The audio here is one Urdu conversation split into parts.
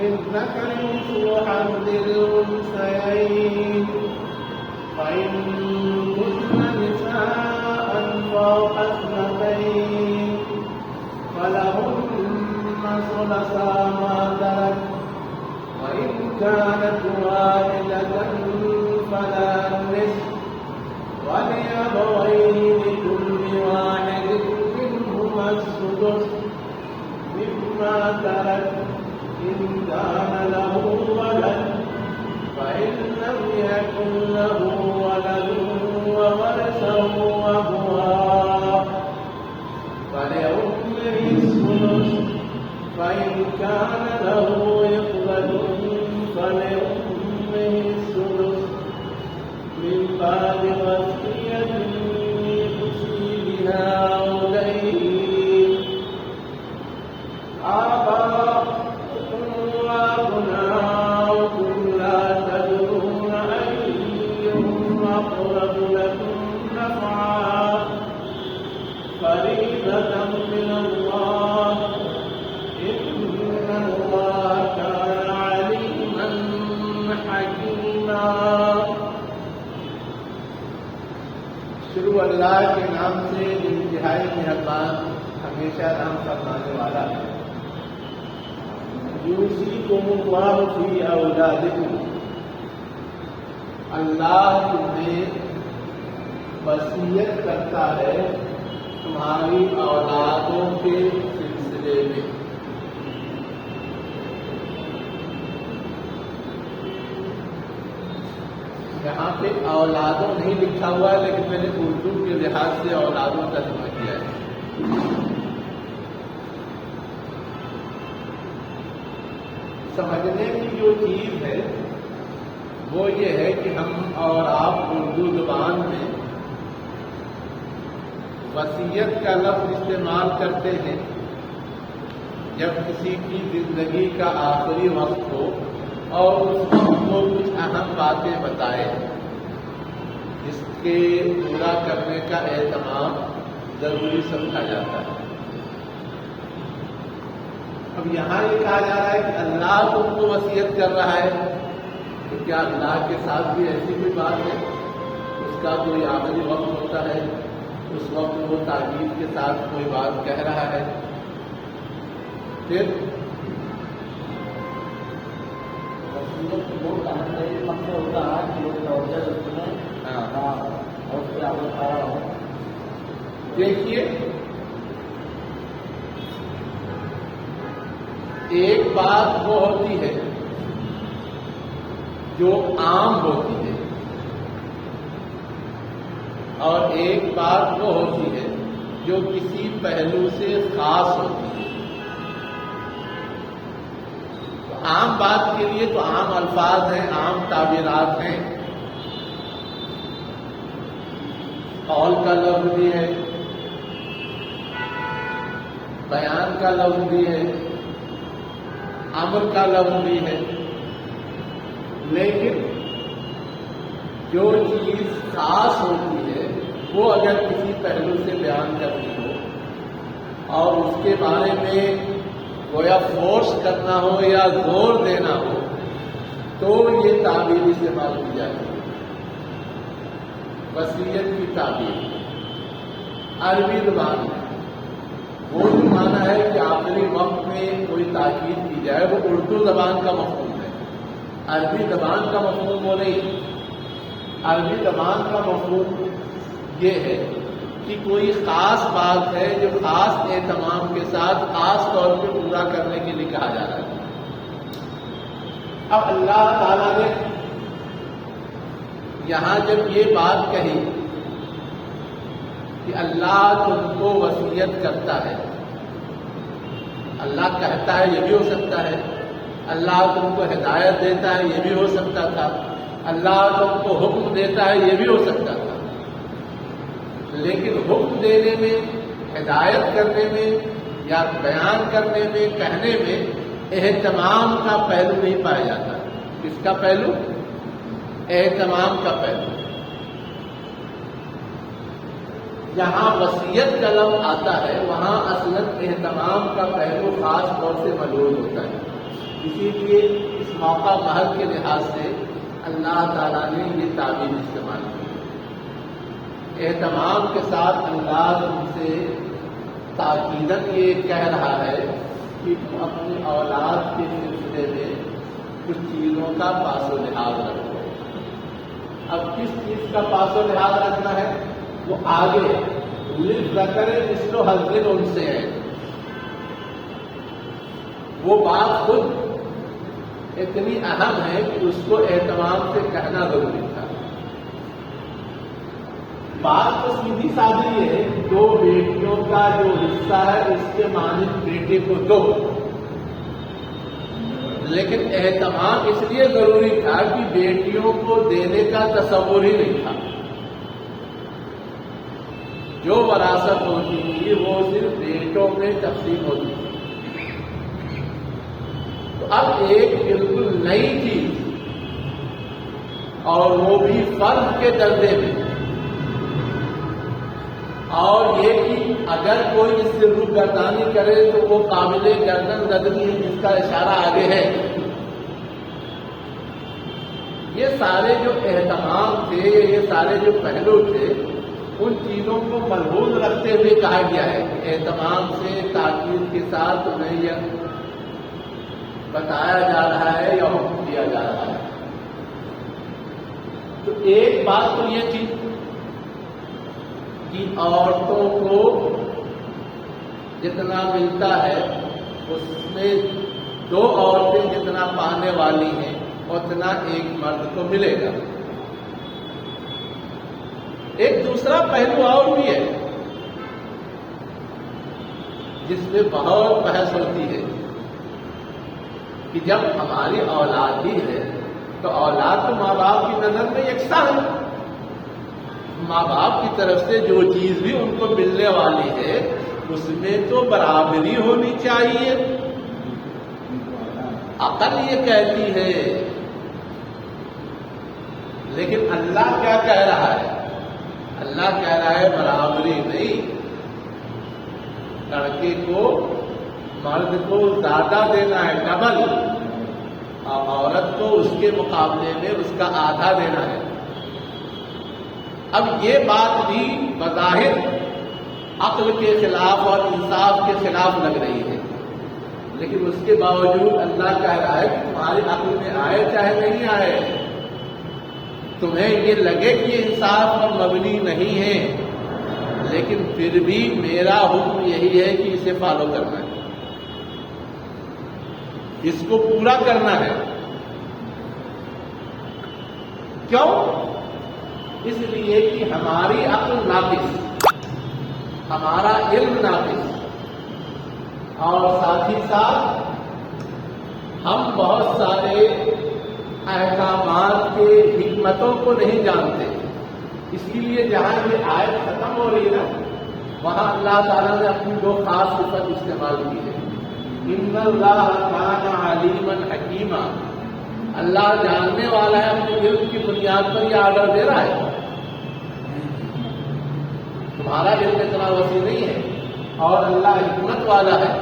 للذكر مثل حظ الأنثيين فإن كن نساء فوق اثنتين فلهن ثلثا ما ترك وإن كانت واحدة فلا النصف ولأبويه لكل واحد منهما السدس مما ترك إن كان له ولد فإن لم يكن له ولد وورثه أبواه فلأمه الثلث فإن كان له إخوة فلأمه الثلث من بعد وصية يوصي بها أو دين آباؤكم وأبناؤكم لا تدرون أيهم أقرب لكم نفعا فريضة من الله إن الله كان عليما حكيما. شروع اللہ کے نام سے انتہائی مہربان ہمیشہ رحم فرمانے والا ہے. یوصیکم اللہ فی اولادکم، اللہ تمہیں وصیت کرتا ہے تمہاری اولادوں کے سلسلے میں. یہاں پہ اولادوں نہیں لکھا ہوا ہے لیکن میں نے اردو کے لحاظ سے اولادوں کا ترجمہ کیا ہے. سمجھنے کی جو چیز ہے وہ یہ ہے کہ ہم اور آپ اردو زبان میں وصیت کا لفظ استعمال کرتے ہیں جب کسی کی زندگی کا آخری وقت ہو اور اس وقت کو کچھ اہم باتیں بتائے جس کے پورا کرنے کا اہتمام ضروری سمجھا جاتا ہے. اب یہاں یہ کہا جا رہا ہے کہ اللہ تم کو وصیت کر رہا ہے، تو کیا اللہ کے ساتھ بھی ایسی کوئی بات ہے؟ اس کا کوئی آخری وقت ہوتا ہے، اس وقت وہ تاکید کے ساتھ کوئی بات کہہ رہا ہے. پھر ہوتا ہے کہ لوگ توجہ سنیں اور اس پہ عمل کرا ہو. دیکھیے، ایک بات وہ ہوتی ہے جو عام ہوتی ہے اور ایک بات وہ ہوتی ہے جو کسی پہلو سے خاص ہوتی ہے. عام بات کے لیے تو عام الفاظ ہیں، عام تعبیرات ہیں. قول کا لفظ بھی ہے، بیان کا لفظ بھی ہے، امر کا لفظ بھی ہے. لیکن جو چیز خاص ہوتی ہے وہ اگر کسی پہلو سے بیان کرنی ہو اور اس کے بارے میں گویا فورس کرنا ہو یا زور دینا ہو تو یہ تعبیر استعمال کی جاتی ہے. وصیت کی تعبیر عربی زبان میں وہ جو معنی ہے کہ آخری وقت میں کوئی تاکید کی جائے وہ اردو زبان کا مفہوم ہے. عربی زبان کا مفہوم وہ نہیں. عربی زبان کا مفہوم یہ ہے کہ کوئی خاص بات ہے جو خاص اہتمام کے ساتھ خاص طور پہ پورا کرنے کے لیے کہا جا رہا ہے. اب اللہ تعالیٰ نے یہاں جب یہ بات کہی کہ اللہ تم کو وصیت کرتا ہے، اللہ کہتا ہے یہ بھی ہو سکتا ہے، اللہ تم کو ہدایت دیتا ہے یہ بھی ہو سکتا تھا، اللہ تم کو حکم دیتا ہے یہ بھی ہو سکتا تھا. لیکن حکم دینے میں، ہدایت کرنے میں یا بیان کرنے میں، کہنے میں اہتمام کا پہلو نہیں پایا جاتا. کس کا پہلو؟ اہتمام کا پہلو. جہاں وصیت کا لفظ آتا ہے وہاں اصلاً اہتمام کا پہلو خاص طور سے ملحوظ ہوتا ہے. اسی لیے اس موقع محل کے لحاظ سے اللہ تعالیٰ نے یہ تعبیر استعمال کی۔ اہتمام کے ساتھ اللہ تم سے تاکیدن یہ کہہ رہا ہے کہ تم اپنی اولاد کے سلسلے میں کچھ چیزوں کا پاس و لحاظ رکھو۔ اب کس چیز کا پاس و لحاظ رکھنا ہے وہ آگے للذکر مثل حظ الانثیین ہے۔ وہ بات خود اتنی اہم ہے کہ اس کو اہتمام سے کہنا ضروری تھا۔ بات تو سیدھی سادی ہے، دو بیٹیوں کا جو حصہ ہے اس کے مانند بیٹے کو دو، لیکن اہتمام اس لیے ضروری تھا کہ بیٹیوں کو دینے کا تصور ہی نہیں تھا۔ جو وراثت ہوتی تھی وہ صرف بیٹوں میں تقسیم ہوتی تھی۔ تو اب ایک بالکل نئی چیز، اور وہ بھی فرض کے درجے میں، اور یہ کہ اگر کوئی اس سے روگردانی کرے تو وہ قابل گردن زدگی ہے، جس کا اشارہ آگے ہے۔ یہ سارے جو اہتمام تھے، یہ سارے جو پہلو تھے، ان چیزوں کو ملحوظ رکھتے ہوئے کہا گیا ہے کہ اہتمام سے تاکید کے ساتھ انہیں یہ بتایا جا رہا ہے یا حکم دیا جا رہا ہے۔ تو ایک بات تو یہ تھی کہ عورتوں کو جتنا ملتا ہے اس میں دو عورتیں جتنا پانے والی ہیں اتنا ایک مرد کو ملے گا۔ ایک دوسرا پہلو اور بھی ہے جس میں بہت بحث ہوتی ہے کہ جب ہماری اولاد ہی ہے تو اولاد تو ماں باپ کی نظر میں یکساں ہے۔ ماں باپ کی طرف سے جو چیز بھی ان کو ملنے والی ہے اس میں تو برابری ہونی چاہیے۔ عقل یہ کہتی ہے، لیکن اللہ کیا کہہ رہا ہے؟ اللہ کہہ رہا ہے برابری نہیں، لڑکے کو مرد کو زیادہ دینا ہے، ڈبل، اور عورت کو اس کے مقابلے میں اس کا آدھا دینا ہے۔ اب یہ بات بھی بظاہر عقل کے خلاف اور انصاف کے خلاف لگ رہی ہے، لیکن اس کے باوجود اللہ کہہ رہا ہے کہ تمہاری عقل میں آئے چاہے نہیں آئے، تمہیں یہ لگے کہ یہ انصاف اور مبنی نہیں ہے، لیکن پھر بھی میرا حکم یہی ہے کہ اسے فالو کرنا ہے، اس کو پورا کرنا ہے۔ کیوں؟ اس لیے کہ ہماری عقل ناقص، ہمارا علم ناقص، اور ساتھ ہی ساتھ ہم بہت سارے احکامات کے حکمتوں کو نہیں جانتے۔ اس کے لیے جہاں یہ آیت ختم ہو رہی ہے نا، وہاں اللہ تعالیٰ نے اپنی دو خاص صفت استعمال کی ہے۔ ان اللہ کان علیما حکیما، اللہ جاننے والا ہے، اپنے علم کی بنیاد پر یہ آرڈر دے رہا ہے۔ تمہارا علم اتنا وسیع نہیں ہے، اور اللہ حکمت والا ہے،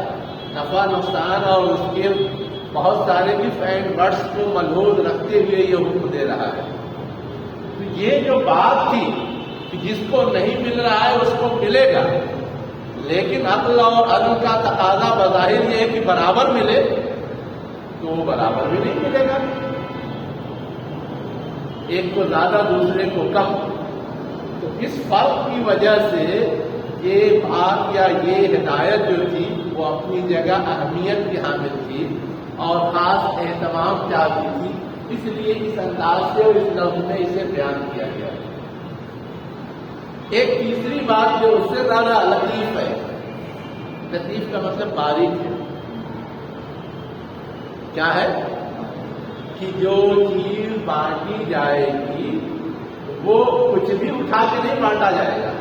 نفع نقصان اور اس کے بہت سارے اف اینڈ بٹس کو ملحوظ رکھتے ہوئے یہ حکم دے رہا ہے۔ تو یہ جو بات تھی کہ جس کو نہیں مل رہا ہے اس کو ملے گا، لیکن عقل اور عدل کا تقاضا بظاہر یہ ہے کہ برابر ملے، تو وہ برابر بھی نہیں ملے گا، ایک کو زیادہ دوسرے کو کم۔ تو اس فرق کی وجہ سے یہ بات یا یہ ہدایت جو تھی وہ اپنی جگہ اہمیت کی حامل تھی اور خاص اہتمام چاہتی تھی، اس لیے اس انداز سے اور اس لفظ میں اسے بیان کیا گیا۔ ایک تیسری بات جو اس سے زیادہ لطیف ہے، لطیف کا مطلب باریک ہے، کیا ہے کہ جو چیز بانٹی جائے گی وہ کچھ بھی اٹھا کے نہیں بانٹا جائے گا،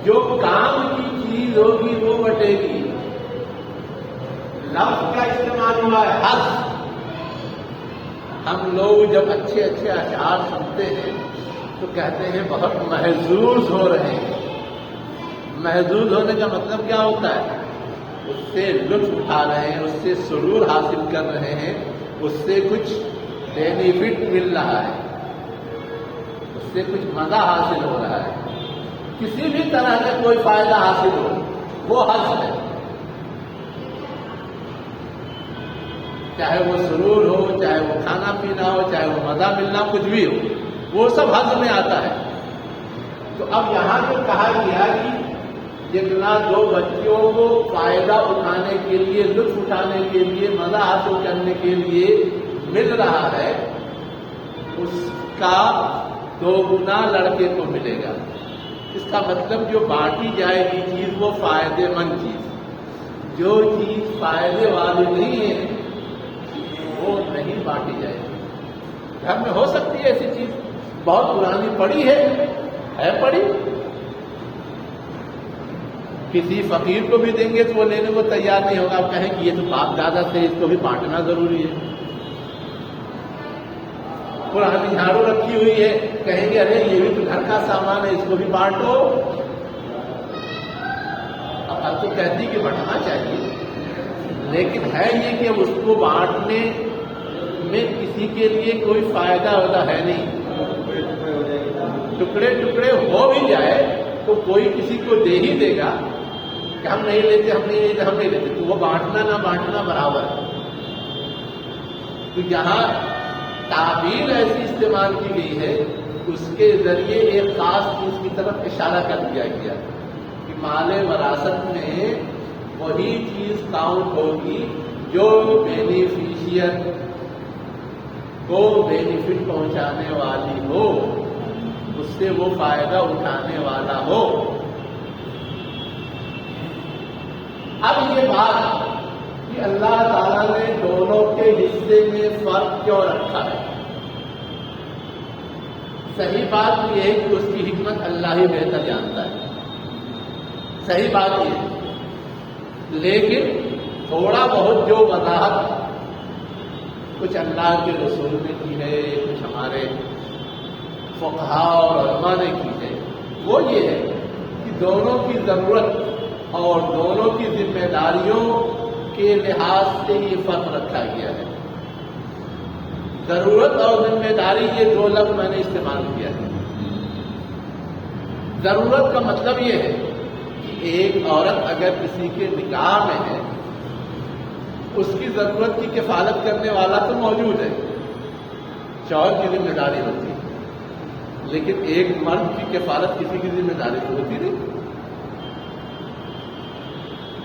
جو کام کی چیز ہوگی وہ بٹے گی۔ لفظ کا استعمال ہوا ہے حظ۔ ہم لوگ جب اچھے اچھے اشعار سنتے ہیں تو کہتے ہیں بہت محظوظ ہو رہے ہیں۔ محظوظ ہونے کا مطلب کیا ہوتا ہے؟ اس سے لطف اٹھا رہے ہیں، اس سے سرور حاصل کر رہے ہیں، اس سے کچھ بینیفٹ مل رہا ہے، اس سے کچھ مزہ حاصل ہو رہا ہے، کسی بھی طرح کا کوئی فائدہ حاصل ہو، وہ حج ہے، چاہے وہ سرور ہو، چاہے وہ کھانا پینا ہو، چاہے وہ مزہ ملنا، کچھ بھی ہو، وہ سب حج میں آتا ہے۔ تو اب یہاں جو کہا گیا کہ جتنا دو بچیوں کو فائدہ اٹھانے کے لیے، لطف اٹھانے کے لیے، مزہ حاصل کرنے کے لیے مل رہا ہے، اس کا 2 گنا لڑکے کو ملے گا۔ اس کا مطلب جو بانٹی جائے گی چیز وہ فائدے مند چیز، جو چیز فائدے والی نہیں ہے وہ نہیں بانٹی جائے گی۔ گھر میں ہو سکتی ہے ایسی چیز، بہت پرانی پڑی ہے پڑی، کسی فقیر کو بھی دیں گے تو وہ لینے کو تیار نہیں ہوگا، آپ کہیں کہ یہ تو باپ دادا سے، اس کو بھی بانٹنا ضروری ہے۔ پرانی جھاڑو رکھی ہوئی ہے، کہیں گے ارے یہ بھی تو گھر کا سامان ہے، اس کو بھی بانٹو۔ اب تو کہتی کہ بانٹنا چاہیے، لیکن ہے یہ کہ اس کو بانٹنے میں کسی کے لیے کوئی فائدہ ہوتا ہے نہیں۔ ٹکڑے ٹکڑے ہو بھی جائے تو کوئی کسی کو دے ہی دے گا کہ ہم نہیں لیتے، ہم نہیں لیتے، ہم نہیں لیتے، تو وہ بانٹنا نہ بانٹنا برابر ہے۔ تو یہاں تعبیر ایسی استعمال کی گئی ہے، اس کے ذریعے ایک خاص چیز کی طرف اشارہ کر دیا گیا کہ مال وراثت میں وہی چیز کاؤنٹ ہوگی جو بینیفیشیر کو بینیفٹ پہنچانے والی ہو، اس سے وہ فائدہ اٹھانے والا ہو۔ اب یہ بات کہ اللہ تعالیٰ نے دونوں کے حصے میں فرق کیوں رکھا ہے، صحیح بات یہ ہے کہ اس کی حکمت اللہ ہی بہتر جانتا ہے، صحیح بات یہ ہے، لیکن تھوڑا بہت جو وضاحت کچھ اللہ کے رسول نے کی ہے، کچھ ہمارے فقہاء اور علماء نے کی ہے، وہ یہ ہے کہ دونوں کی ضرورت اور دونوں کی ذمہ داریوں کے لحاظ سے یہ فرق رکھا گیا ہے۔ ضرورت اور ذمہ داری یہ 2 لفظ میں نے استعمال کیا ہے۔ ضرورت کا مطلب یہ ہے کہ ایک عورت اگر کسی کے نکاح میں ہے، اس کی ضرورت کی کفالت کرنے والا تو موجود ہے، شوہر کی ذمہ داری ہوتی ہے، لیکن ایک مرد کی کفالت کسی کی ذمہ داری تو ہوتی نہیں۔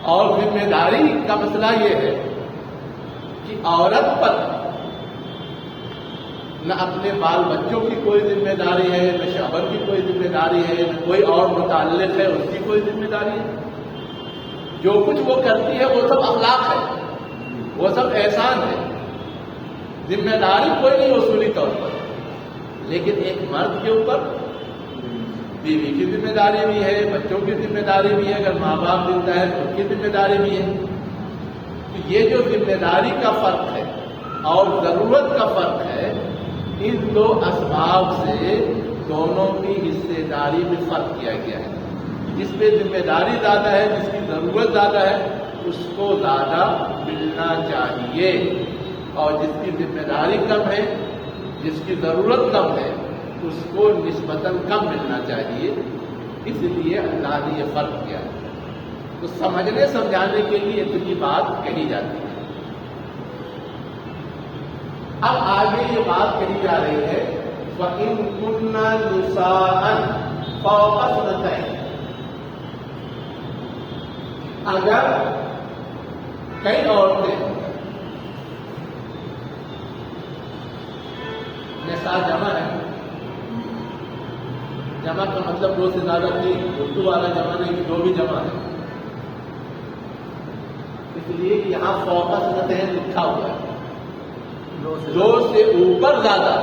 اور ذمہ داری کا مسئلہ یہ ہے کہ عورت پر نہ اپنے بال بچوں کی کوئی ذمہ داری ہے، نہ شوہر کی کوئی ذمہ داری ہے، نہ کوئی اور متعلق ہے اس کی کوئی ذمہ داری ہے۔ جو کچھ وہ کرتی ہے وہ سب اخلاق ہے، وہ سب احسان ہے، ذمہ داری کوئی نہیں اصولی طور پر۔ لیکن ایک مرد کے اوپر بیوی کی ذمہ داری بھی ہے، بچوں کی ذمہ داری بھی ہے، اگر ماں باپ زندہ ہے تو ان کی ذمہ داری بھی ہے۔ تو یہ جو ذمہ داری کا فرق ہے اور ضرورت کا فرق ہے، ان 2 اسباب سے دونوں کی حصے داری میں فرق کیا گیا ہے۔ جس پہ ذمہ داری زیادہ ہے، جس کی ضرورت زیادہ ہے، اس کو زیادہ ملنا چاہیے، اور جس کی ذمہ داری کم ہے، جس کی ضرورت کم ہے، اس کو نسبتاً کم ملنا چاہیے۔ اس لیے اللہ نے یہ فرق کیا ہے۔ تو سمجھنے سمجھانے کے لیے اتنی بات کہی جاتی ہے۔ اب آگے یہ بات کہی جا رہی ہے وَإِن كُنَّ نِسَاءً فَوْقَ اثْنَتَيْنِ، اگر کئی عورتیں، نساء جمع ہے، جمع کا مطلب 2 سے زیادہ نہیں، اردو والا جمع نہیں کہ 2 بھی جمع ہے، اس لیے کہ یہاں فوق اثنتین لکھا ہوا ہے، 2 سے اوپر زیادہ،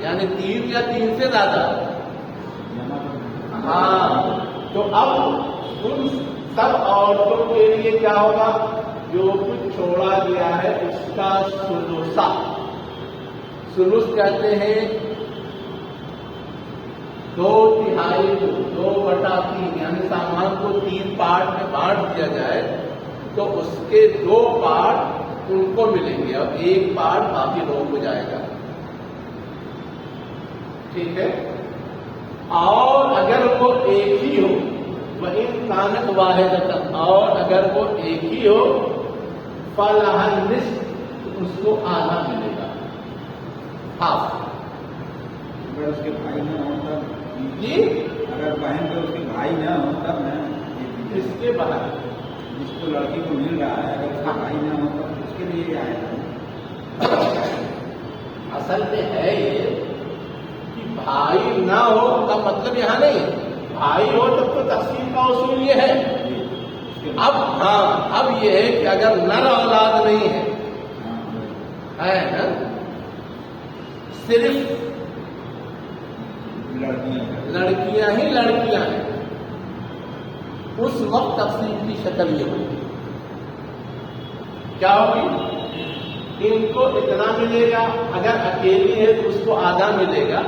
یعنی 3 یا 3 سے زیادہ۔ ہاں، تو اب ان سب عورتوں کے لیے کیا ہوگا؟ جو کچھ چھوڑا گیا ہے اس کا ثلث، ثلث کہتے ہیں 2/3، 2/3، یعنی سامان کو 3 پارٹ میں بانٹ دیا جائے تو اس کے 2 پارٹ ان کو ملیں گے اور 1 پارٹ باقی لوگوں کو جائے گا. ٹھیک ہے. اور اگر وہ ایک ہی ہو وَإِن كَانَتْ وَاحِدَةً، اور اگر وہ ایک ہی ہو فَلَهَا النِّصْفُ، تو اس کو آدھا ملے گا، ہاف. اگر اس کے بھائی نہ ہوں تب جی اگر بہن کے اس کے بھائی نہ ہوں تب نا اس کے بعد جس کو لڑکی کو مل رہا ہے اگر اس کا بھائی نہ ہو تب اس کے لیے آئے گا. اصل میں ہے یہ کہ بھائی نہ ہو کا مطلب یہاں نہیں ہے. بھائی ہو تب تو تقسیم کا اصول یہ ہے. اب یہ ہے کہ اگر نر اولاد نہیں ہے نا، صرف لڑکیاں ہی لڑکیاں ہیں، اس وقت تقسیم کی شکل یہ ہوگی. کیا ہوگی؟ ان کو اتنا ملے گا، اگر اکیلی ہے تو اس کو آدھا ملے گا،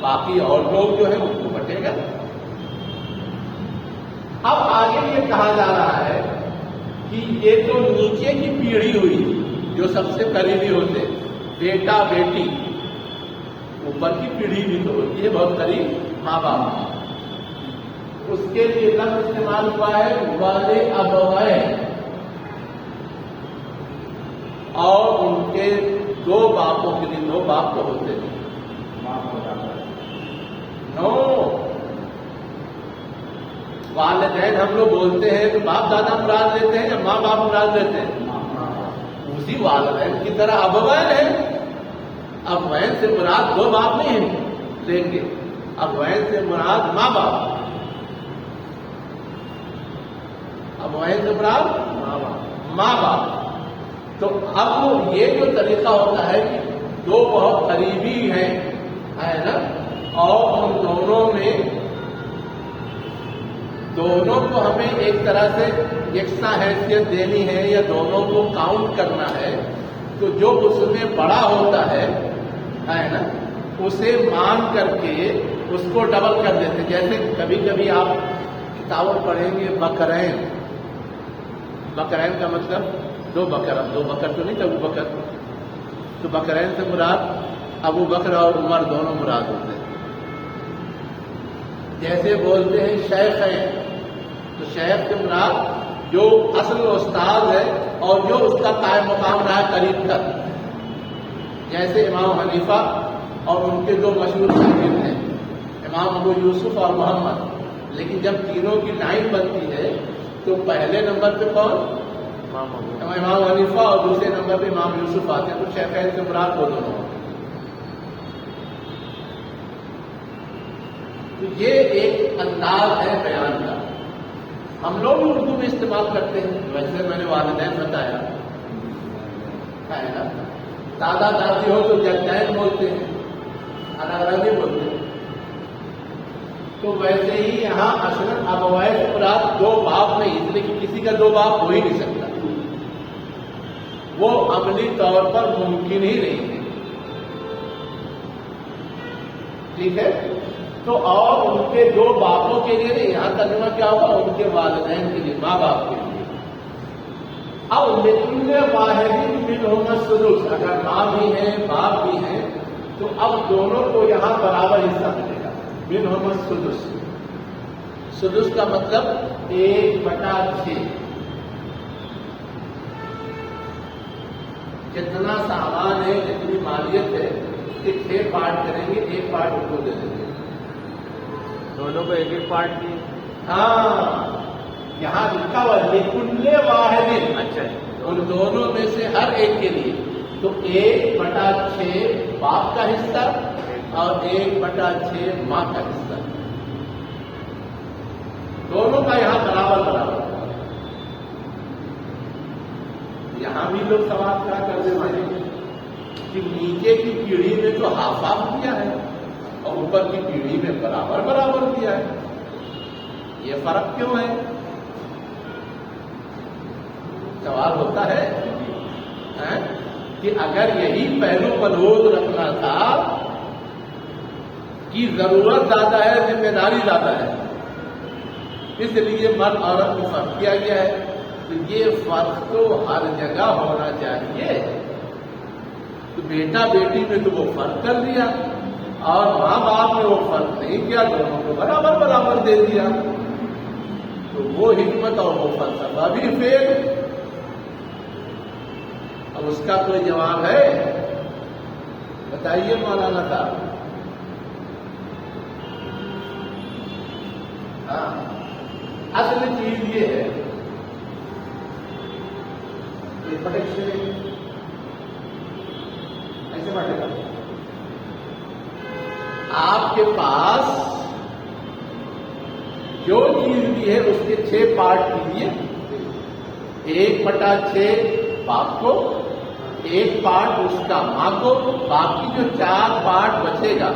باقی اور لوگ جو ہے ان کو بٹے گا. اب آگے یہ کہا جا رہا ہے کہ یہ تو نیچے کی پیڑھی ہوئی جو سب سے قریبی ہوتے، بیٹا بیٹی، اوپر کی پیڑھی بھی تو ہوتی ہے بہت قریب، ماں باپ. اس کے لیے لفظ استعمال ہوا ہے والے ابوین، اور ان کے 2 باپوں کے لیے 2 باپ تو ہوتے ہیں. نو والدین ہم لوگ بولتے ہیں تو باپ دادا مراد لیتے ہیں یا ماں باپ مراد لیتے ہیں؟ اسی والدین کی طرح ابوین ہیں. ابوین سے مراد 2 باپ نہیں لیں گے، ابوین سے مراد ماں باپ. ابوین سے مراد ماں باپ. تو اب یہ جو طریقہ ہوتا ہے کہ 2 بہت قریبی ہیں ہے نا، اور ان دونوں کو ہمیں ایک طرح سے یکساں حیثیت دینی ہے یا دونوں کو کاؤنٹ کرنا ہے، تو جو اس میں بڑا ہوتا ہے نا، اسے مان کر کے اس کو ڈبل کر دیتے. جیسے کبھی کبھی آپ کتابوں پڑھیں گے بکرین کا مطلب 2 بکر. اب 2 بکر تو نہیں تھا ابو بکر، تو بکرین سے مراد ابو بکر اور عمر دونوں مراد ہوتے ہیں. جیسے بولتے ہیں شیخین، تو شیخ سے مراد جو اصل استاد ہے اور جو اس کا قائم مقام رہا قریب تک. جیسے امام حنیفہ اور ان کے 2 مشہور شاگرد ہیں، امام ابو یوسف اور محمد. لیکن جب تینوں کی لائن بنتی ہے تو پہلے نمبر پہ کون؟ امام حنیفہ، اور دوسرے نمبر پہ امام یوسف آتے ہیں. تو شیخین سے مراد وہ دونوں. تو یہ ایک انداز ہے بیان کا، ہم لوگ اردو میں استعمال کرتے ہیں. ویسے میں نے والدین بتایا ہے نا، دادا دادی ہو تو جدین بولتے ہیں، اناگرانی بولتے ہیں. تو ویسے ہی یہاں اصل ابوین سے مراد 2 باپ نہیں، اس لیے کہ کسی کا 2 باپ ہو ہی نہیں سکتا، وہ عملی طور پر ممکن ہی نہیں ہے. ٹھیک ہے. تو اور ان کے 2 باپوں کے لیے نہیں، یہاں ترجمہ کیا ہوگا؟ ان کے والدین کے لیے، ماں باپ کے لیے. اب لکل واحد منہما السدس، اگر ماں بھی ہیں باپ بھی ہیں تو اب دونوں کو یہاں برابر حصہ ملے گا. منہما السدس، سدس کا مطلب 1/6. جتنا سامان ہے، جتنی مالیت ہے، اس کے 6 پارٹ کریں گے، 1 پارٹ ان کو دے دیں گے. دونوں کو 1 پارٹ دی. ہاں، یہاں لکھا ہوا لکل واحد، اچھا ان دونوں میں سے ہر ایک کے لیے. تو 1/6 باپ کا حصہ اور 1/6 ماں کا حصہ، دونوں کا یہاں برابر. یہاں بھی لوگ سوال کیا کرتے ہیں کہ نیچے کی پیڑھی میں تو ہاف کیا ہے اور اوپر کی پیڑھی میں برابر کیا ہے، یہ فرق کیوں ہے؟ سوال ہوتا ہے کہ اگر یہی پہلو ملحوظ رکھنا تھا کہ ضرورت زیادہ ہے، ذمہ داری زیادہ ہے، اس لیے مرد عورت کو فرق کیا گیا ہے، تو یہ فرق تو ہر جگہ ہونا چاہیے. تو بیٹا بیٹی میں تو وہ فرق کر دیا اور ماں باپ نے وہ فرق نہیں کیا, دونوں کو برابر برابر دے دیا. تو وہ حکمت اور وہ فلسفہ بھی فیل. اب اس کا کوئی جواب ہے؟ بتائیے مولانا صاحب. ہاں, اصل چیز یہ ہے کہ پٹک سے ایسے بڑھے گا. آپ کے پاس جو چیز بھی ہے اس کے 6 پارٹ کیجیے. 1/6 باپ کو, 1 پارٹ اس کا ماں کو, باقی جو 4 پارٹ بچے گا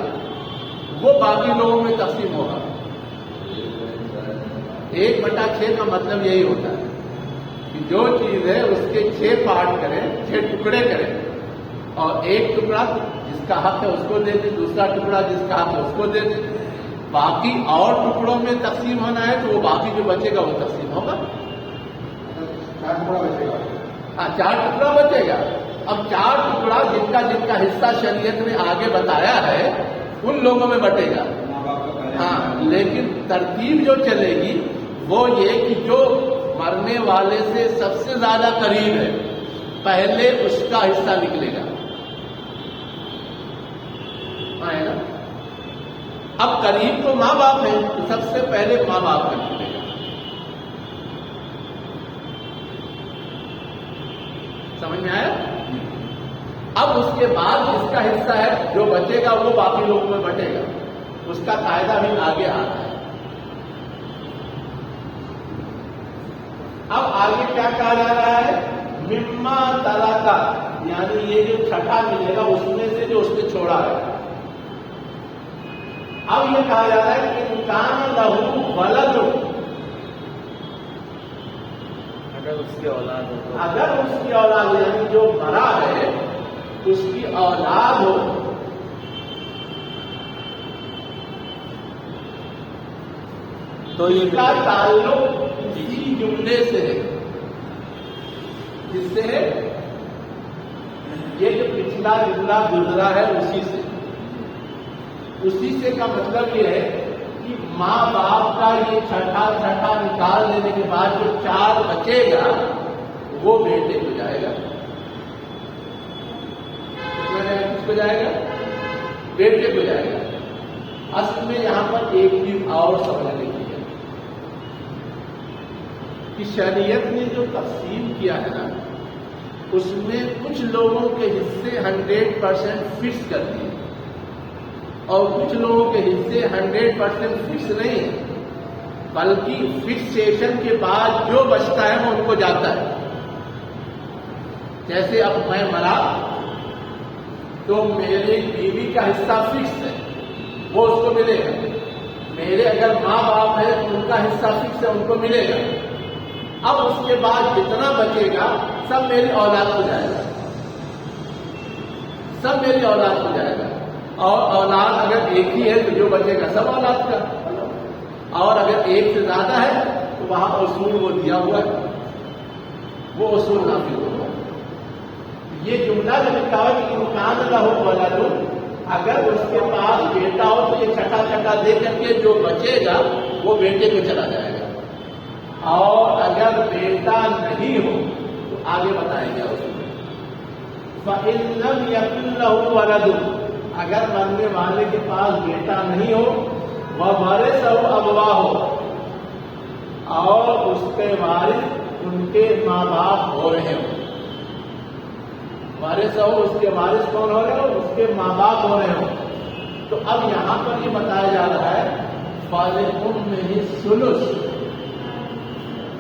وہ باقی لوگوں میں تقسیم ہوگا. 1/6 کا مطلب یہی ہوتا ہے کہ جو چیز ہے اس کے 6 پارٹ کریں, 6 ٹکڑے کریں, اور 1 ٹکڑا جس کا حق ہے اس کو دے دیں, دوسرا ٹکڑا جس کا حق ہے اس کو دے دیں. باقی اور ٹکڑوں میں تقسیم ہونا ہے تو وہ باقی جو بچے گا وہ تقسیم ہوگا. 4 ٹکڑا بچے گا. ہاں, 4 ٹکڑا بچے گا. اب 4 ٹکڑا جن کا حصہ شریعت نے آگے بتایا ہے ان لوگوں میں بٹے گا. ہاں, لیکن ترتیب جو چلے گی وہ یہ کہ جو مرنے والے سے سب سے زیادہ قریب ہے پہلے اس کا حصہ نکلے گا. ہے نا. اب قریب تو ماں باپ ہے تو سب سے پہلے ماں باپ کا نکلے گا. سمجھ میں آیا؟ اب اس کے بعد جس کا حصہ ہے جو بچے گا وہ باقی لوگوں میں بٹے گا. اس کا قاعدہ بھی آگے آتا ہے. اب آگے کیا کہا جا رہا ہے؟ مما ترکا, یعنی یہ جو چھٹا ملے گا اس میں سے جو اس نے چھوڑا ہے. اب یہ کہا جا رہا ہے کہ انسان لہو ولد, اگر اس کی اولاد ہو, اگر اس کی اولاد یعنی جو مرا ہے اس کی اولاد ہو تو اس کا تعلق اسی جملے سے ہے. جس سے یہ جو پچھلا جملہ گزرا ہے اسی سے. اسی سے کا مطلب یہ ہے کہ ماں باپ کا یہ چھٹا نکال لینے کے بعد جو 4 بچے گا وہ بیٹے کو جائے گا. کس کو جائے گا؟ بیٹے کو جائے گا. اصل میں یہاں پر ایک چیز اور سمجھنے کی ہے کہ شریعت نے جو تقسیم کیا ہے نا اس میں کچھ لوگوں کے حصے 100% فکس کر دیے اور کچھ لوگوں کے حصے 100% فکس نہیں ہے, بلکہ فکسیشن کے بعد جو بچتا ہے وہ ان کو جاتا ہے. جیسے اب میں مرا تو میری بیوی کا حصہ فکس ہے, وہ اس کو ملے گا. میرے اگر ماں باپ ہے تو ان کا حصہ فکس ہے, ان کو ملے گا. اب اس کے بعد جتنا بچے گا سب میری اولاد ہو جائے گا, سب میری اولاد ہو جائے گا. اور اولاد اگر ایک ہی ہے تو جو بچے گا سب اولاد کا, اور اگر ایک سے زیادہ ہے تو وہاں اصول وہ دیا ہوا ہے, وہ اصول نافذ ہوگا. یہ جملہ جو لکھا ہوا کہ انسان لہو ولد, اگر اس کے پاس بیٹا ہو تو یہ چھٹا دے کر کے جو بچے گا وہ بیٹے کو چلا جائے گا, اور اگر بیٹا نہیں ہو تو آگے بتائیں گے اس میں. فَإِن لَّمْ يَكُن لَّهُ وَلَدٌ, اگر مرنے والے کے پاس بیٹا نہیں ہو, وَوَرِثَهُ أَبْوَاهُ, اور اس کے وارث ان کے ماں باپ ہو رہے ہوں. وارث اس کے وارث کون ہو رہے ہو؟ اس کے ماں باپ ہو رہے ہوں. تو اب یہاں پر یہ بتایا جا رہا ہے فَلِأُمِّهِ الثُّلُثُ,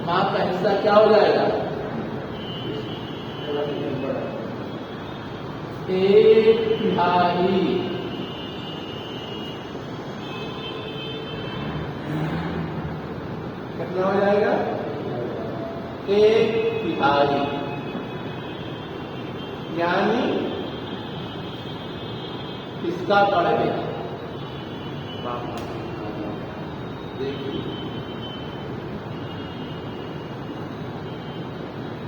ماں کا حصہ کیا ہو جائے گا؟ 1/3. کتنا ہو جائے گا؟ 1/3. یعنی اس کا پڑھ گیا. دیکھیے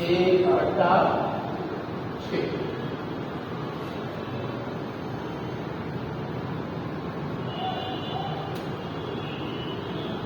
1/6।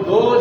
2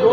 2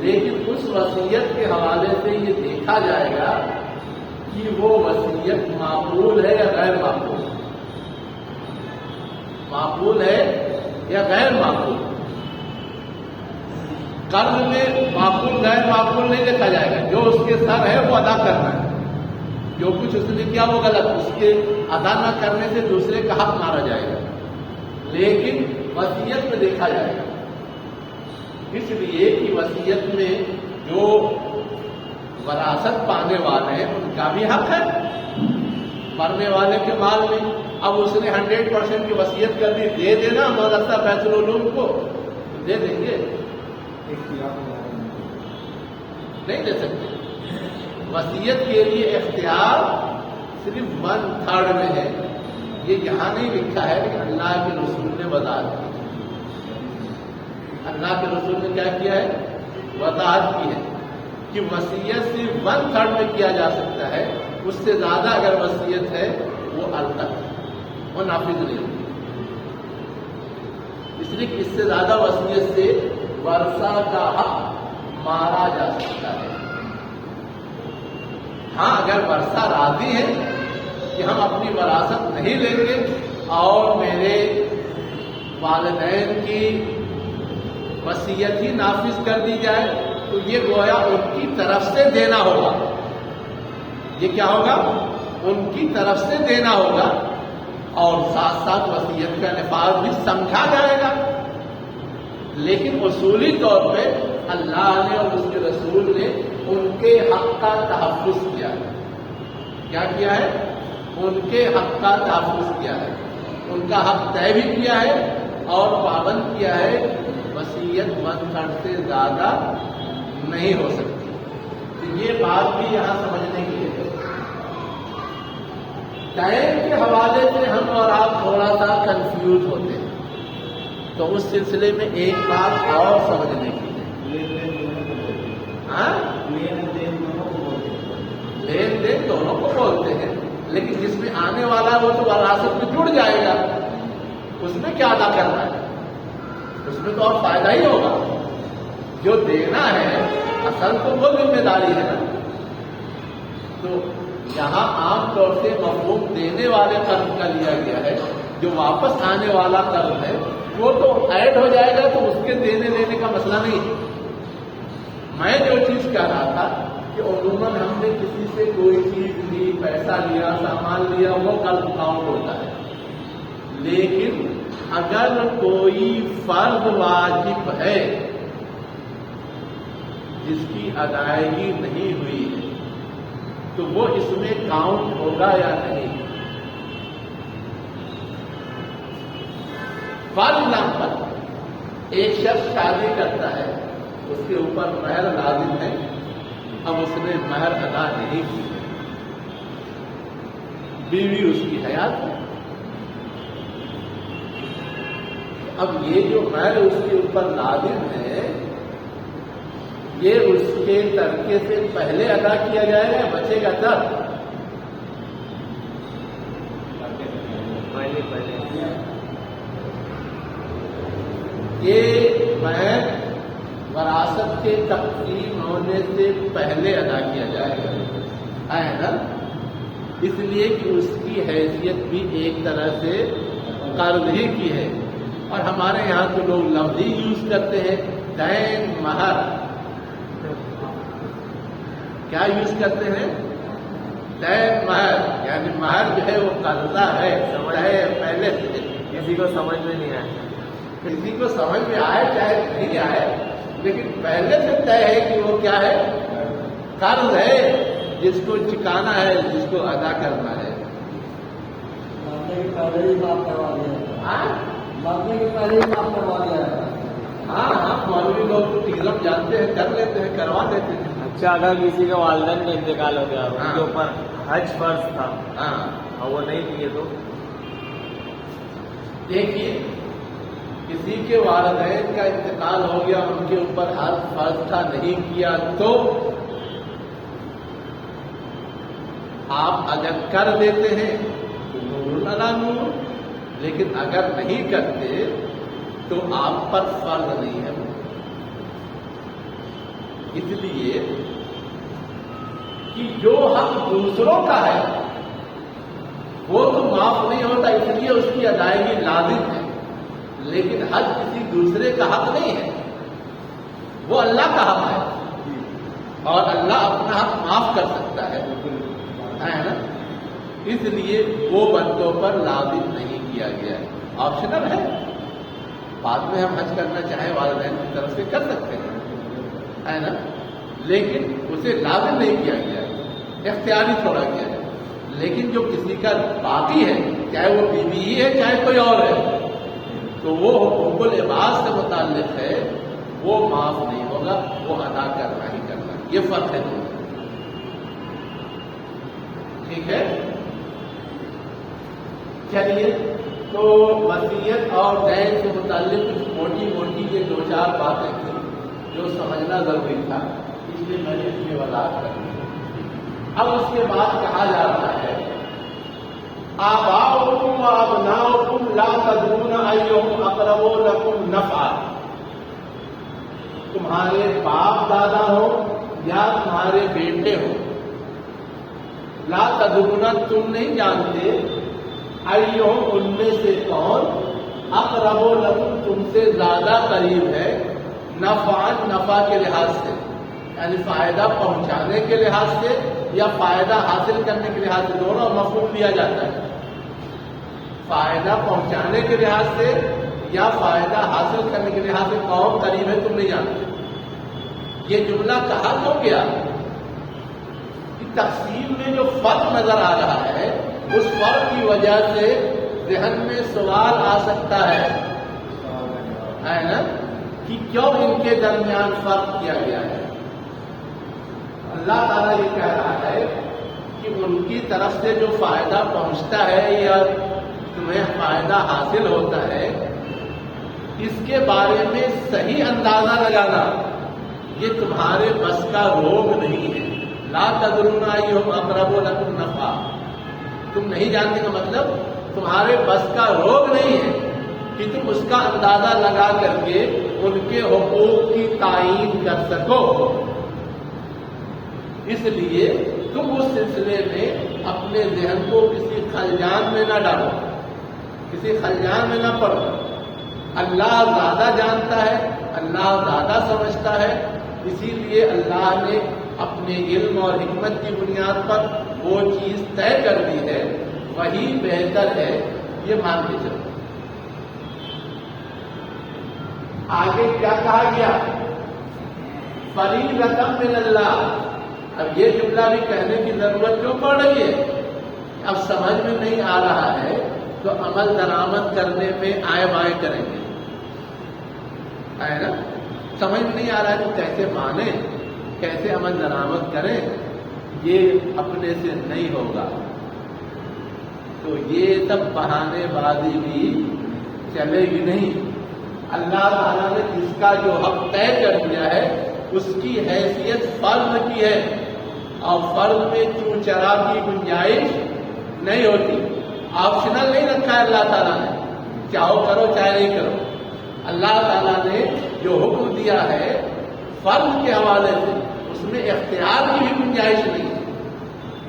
لیکن اس وصیت کے حوالے سے یہ دیکھا جائے گا کہ وہ وصیت معقول ہے یا غیر معقول، معقول ہے یا غیر معقول۔ قرض میں معقول غیر معقول نہیں دیکھا جائے گا، جو اس کے سر ہے وہ ادا کرنا ہے، جو کچھ اس نے کیا وہ غلط، اس کے ادا نہ کرنے سے دوسرے کا حق مارا جائے گا، لیکن وصیت میں دیکھا جائے گا، اس لیے کہ وصیت میں جو وراثت پانے والے ہیں ان کا بھی حق ہے مرنے والے کے مال میں۔ اب اس نے 100% کی وصیت کر دی، دے دینا مدرسہ فیض العلوم کو، دے دیں گے؟ نہیں دے سکتے۔ وصیت کے لیے اختیار صرف 1/3 میں ہے، یہ یہاں نہیں لکھا ہے کہ اللہ کے رسول نے وضاحت کی، اللہ کے رسول نے کیا کیا ہے؟ وضاحت کی ہے کہ وصیت صرف 1/3 میں کیا جا سکتا ہے، اس سے زیادہ اگر وصیت ہے وہ الگ، وہ نافذ نہیں ہوتی، اس لیے کہ اس سے زیادہ وصیت سے ورثہ کا حق مارا جا سکتا ہے۔ ہاں اگر ورثہ راضی ہے کہ ہم اپنی وراثت نہیں لیں گے اور میرے والدین کی وصیت ہی نافذ کر دی جائے تو یہ گویا ان کی طرف سے دینا ہوگا، یہ کیا ہوگا؟ ان کی طرف سے دینا ہوگا، اور ساتھ ساتھ وصیت کا نفاذ بھی سمجھا جائے گا، لیکن اصولی طور پہ اللہ نے اور اس کے رسول نے ان کے حق کا تحفظ کیا ہے۔ کیا کیا ہے؟ ان کے حق کا تحفظ کیا ہے، ان کا حق طے بھی کیا ہے اور پابند کیا ہے وصیت 1/3 سے زیادہ نہیں ہو سکتی۔ تو یہ بات بھی یہاں سمجھنے کی ہے۔ ٹائم کے حوالے سے ہم اور آپ تھوڑا سا کنفیوز ہوتے ہیں، تو اس سلسلے میں ایک بات اور سمجھنے کی ہے۔ ہاں لین دین دونوں کو بولتے ہیں، لیکن جس میں آنے والا وہ تو وراثت میں جڑ جائے گا، اس میں کیا ادا کرنا ہے؟ اس میں تو اور فائدہ ہی ہوگا۔ جو دینا ہے اصل تو وہ ذمہ داری ہے نا۔ تو یہاں عام طور سے مفہوم دینے والے قرض کا لیا گیا ہے، جو واپس آنے والا قرض ہے وہ تو ایڈ ہو جائے گا، تو اس کے دینے لینے کا مسئلہ نہیں ہے۔ میں جو چیز کہہ رہا تھا کہ عموماً ہم نے کسی سے کوئی چیز لی، پیسہ لیا، سامان لیا، وہ قرض کاؤنٹ ہوتا ہے، لیکن اگر کوئی فرض واجب ہے جس کی ادائیگی نہیں ہوئی ہے تو وہ اس میں کاؤنٹ ہوگا یا نہیں؟ فار ایگزامپل ایک شخص شادی کرتا ہے، اس کے اوپر مہر لازم ہے، اب اس نے مہر ادا نہیں کی، بیوی اس کی حیات ہے، اب یہ جو مہر اس کے اوپر لازم ہے یہ اس کے ترکے سے پہلے ادا کیا جائے گا، بچے گا تب؟ یہ مہر وراثت کے تقسیم ہونے سے پہلے ادا کیا جائے گا، ہے نا؟ اس لیے کہ اس کی حیثیت بھی ایک طرح سے قرض ہی کی ہے، اور ہمارے یہاں تو لوگ لفظ ہی یوز کرتے ہیں، دین مہر، کیا یوز کرتے ہیں؟ دین مہر، یعنی مہر جو ہے وہ قرضہ ہے، چاہے پہلے کسی کو سمجھ میں نہیں آئے، کسی کو سمجھ میں آئے چاہے نہیں آئے، لیکن پہلے سے طے ہے کہ وہ کیا ہے؟ قرض ہے جس کو چکانا ہے، جس کو ادا کرنا ہے۔ پہلے ہی معاف کروا دیا، باقی کے پہلے ہی معاف کروا دیا ہے۔ ہاں ہاں، مولوی لوگ تو ٹیزم جانتے ہیں، کر لیتے ہیں، کروا دیتے ہیں۔ اچھا، اگر کسی کے والدین کا انتقال ہو گیا، ان ہاں، کے اوپر حج فرض تھا ہاں اور وہ نہیں کیے تو دیکھیے، کسی کے والدین کا انتقال ہو گیا، ان کے اوپر حج فرض تھا، نہیں کیا تو آپ اگر کر دیتے ہیں تو نور علی نور، لیکن اگر نہیں کرتے تو آپ پر فرض نہیں ہے۔ اس لیے کہ جو حق دوسروں کا ہے وہ تو معاف نہیں ہوتا، اس لیے اس کی ادائیگی لازم ہے، لیکن حق کسی دوسرے کا حق نہیں ہے، وہ اللہ کا حق ہے اور اللہ اپنا حق معاف کر سکتا ہے نا، اس لیے وہ بندوں پر لازم نہیں کیا گیا ہے، آپشنل ہے، بعد میں ہم حج کرنا چاہیں والدین کی طرف سے کر سکتے ہیں، ہے نا، لیکن اسے لازم نہیں کیا گیا ہے، اختیاری چھوڑا گیا ہے، لیکن جو کسی کا باقی ہے، چاہے وہ بیوی ہی ہے چاہے کوئی اور ہے، تو وہ حقوق العباد سے متعلق ہے، وہ معاف نہیں ہوگا، وہ ادا کرنا ہی کرنا، یہ فرق ہے دونوں، ٹھیک ہے؟ چلیے، تو وصیت اور دین سے متعلق کچھ موٹی موٹی یہ دو چار باتیں تھیں جو سمجھنا ضروری تھا، اس لیے میں نے اس میں وضاحت کر دی۔ اب اس کے بعد کہا جا رہا ہے آباؤکم و ابناؤکم لا تدرون ایہم اقرب لکم نفعا، تمہارے باپ دادا ہو یا تمہارے بیٹے ہو، لا تدرون تم نہیں جانتے، ایہم ان میں سے کون، اقرب لکم تم سے زیادہ قریب ہے، نفعا نفع کے لحاظ سے، یعنی فائدہ پہنچانے کے لحاظ سے یا فائدہ حاصل کرنے کے لحاظ سے، دونوں مفہوم دیا جاتا ہے، فائدہ پہنچانے کے لحاظ سے یا فائدہ حاصل کرنے کے لحاظ سے کون قریب ہے تم نہیں جانتے۔ یہ جملہ کہا کیوں گیا کہ تقسیم میں جو فرق نظر آ رہا ہے اس فرق کی وجہ سے ذہن میں سوال آ سکتا ہے نا، کہ کیوں ان کے درمیان فرق کیا گیا ہے۔ اللہ تعالیٰ یہ کہہ رہا ہے کہ ان کی طرف سے جو فائدہ پہنچتا ہے یا تمہیں فائدہ حاصل ہوتا ہے، اس کے بارے میں صحیح اندازہ لگانا یہ تمہارے بس کا روگ نہیں ہے۔ لا تدرون ایہم اقرب لکم نفعا، تم نہیں جانتے کا مطلب تمہارے بس کا روگ نہیں ہے کہ تم اس کا اندازہ لگا کر کے ان کے حقوق کی تعیین کر سکو، اس لیے تم اس سلسلے میں اپنے ذہن کو کسی خلجان میں نہ ڈالو، کسی خلجان میں نہ پڑو۔ اللہ زیادہ جانتا ہے، اللہ زیادہ سمجھتا ہے، اسی لیے اللہ نے اپنے علم اور حکمت کی بنیاد پر وہ چیز طے کر دی ہے، وہی بہتر ہے، یہ مان کے چلو۔ آگے کیا کہا گیا؟ فریضۃ من اللہ۔ اب یہ جملہ بھی کہنے کی ضرورت کیوں پڑ رہی ہے؟ اب سمجھ میں نہیں آ رہا ہے تو عمل درآمد کرنے میں آئے بائیں کریں گے، ہے نا؟ سمجھ میں نہیں آ رہا ہے تو کیسے مانیں، کیسے عمل درآمد کریں، یہ اپنے سے نہیں ہوگا۔ تو یہ سب بہانے بازی بھی چلے گی نہیں۔ اللہ تعالیٰ نے جس کا جو حق طے کر دیا ہے اس کی حیثیت فرض کی ہے، اور فرض میں چوں چرا کی گنجائش نہیں ہوتی، آپشنل نہیں رکھا ہے اللہ تعالیٰ نے، چاہو کرو چاہے نہیں کرو۔ اللہ تعالیٰ نے جو حکم دیا ہے فرض کے حوالے سے اس میں اختیار کی بھی گنجائش نہیں ہے۔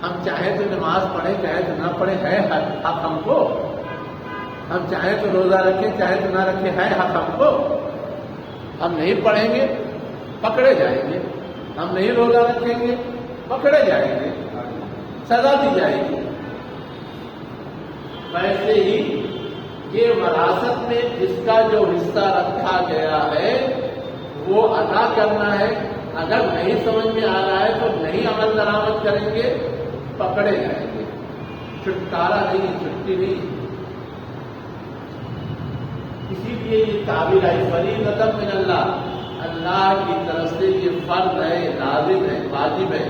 ہم چاہیں تو نماز پڑھیں چاہے تو نہ پڑھیں، ہے حق ہم کو، ہم چاہیں تو روزہ رکھیں چاہے تو نہ رکھیں، ہے حق ہم کو۔ ہم نہیں پڑھیں گے پکڑے جائیں گے، ہم نہیں روزہ رکھیں گے پکڑے جائیں گے، سزا دی جائے گی۔ ویسے ہی یہ وراثت میں جس کا جو حصہ رکھا گیا ہے وہ ادا کرنا ہے، اگر نہیں سمجھ میں آ رہا ہے تو نہیں عمل درآمد کریں گے، پکڑے جائیں گے، چھٹکارا نہیں، چھٹی نہیں۔ اسی لیے یہ تعبیر ہے فریضۃ من اللہ، اللہ کی طرف سے یہ فرض ہے، لازم ہے، واجب ہے۔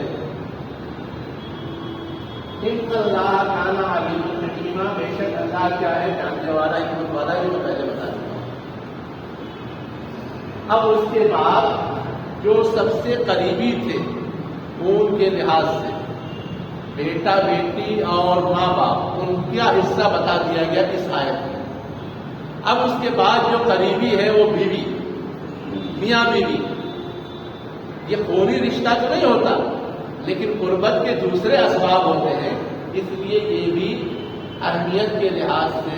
ان اللہ کان علیما حکیما، بے شک اللہ کیا ہے، جاننے والا، حکمت والا، یہ میں پہلے بتا دوں۔ اب اس کے بعد جو سب سے قریبی تھے خون کے لحاظ سے، بیٹا بیٹی اور ماں باپ، ان کا حصہ بتا دیا گیا اس آیت میں۔ اب اس کے بعد جو قریبی ہے وہ بیوی، میاں بیوی، یہ خونی رشتہ تو نہیں ہوتا، لیکن قربت کے دوسرے اسباب ہوتے ہیں، اس لیے یہ بھی اہمیت کے لحاظ سے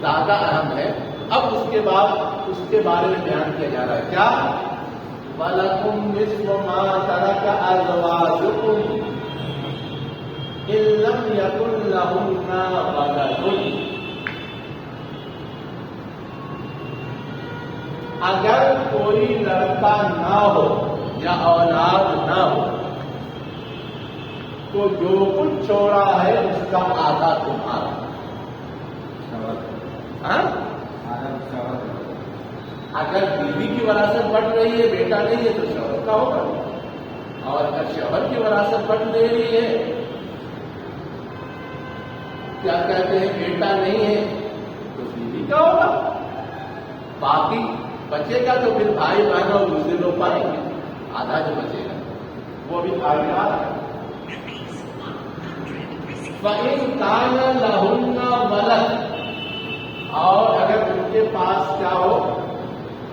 زیادہ اہم ہے۔ اب اس کے بعد اس کے بارے میں بیان کیا جا رہا ہے، کیا وَلَكُمْ نِصْفُ مَا تَرَكَ أَزْوَاجُكُمْ إِن لَّمْ يَكُن لَّهُنَّ وَلَدٌ۔ اگر کوئی لڑکا نہ ہو یا اولاد نہ ہو تو جو کچھ چھوڑا ہے اس کا آدھا تمہارا۔ ہاں؟ اگر بیوی کی وراثت بڑھ رہی ہے، بیٹا نہیں ہے تو شوہر کا ہوگا، اور اگر شوہر کی وراثت بڑھ رہی ہے، کیا کہتے ہیں، بیٹا نہیں ہے تو بیوی کا ہوگا، باقی بچے گا تو پھر بھائی بہن اور دوسرے لوگ پائیں گے، آدھا جو بچے گا وہ بھی آگے آ رہا ہے۔ فَإِن كَانَ لَهُنَّ وَلَدٌ، اور اگر ان کے پاس کیا ہو،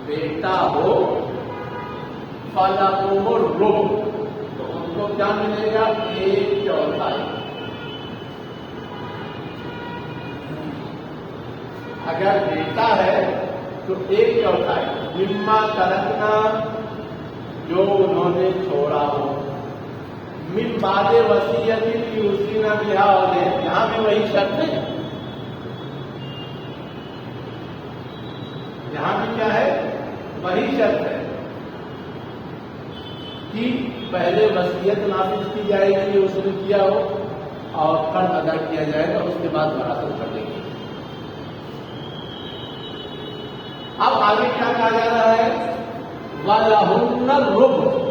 بیٹا ہو، فَلَكُمُ الرُّبُعُ، تو ان کو کیا ملے گا، 1/4۔ اگر بیٹا ہے تو 1/4 مما ترکنا، جو انہوں نے چھوڑا ہو، من بعد وصیت یوصینا بہا أو دین، یہاں بھی وہی شرط ہے، یہاں بھی کیا ہے، وہی شرط ہے کہ پہلے وصیت نافذ کی جائے گی اس نے کیا ہو، اور قرض ادا کیا جائے گا، اس کے بعد وراثت کر دیں گے۔ اب آگے کیا کہا جا رہا ہے، وَلَهُنَّ الرُّبُعُ،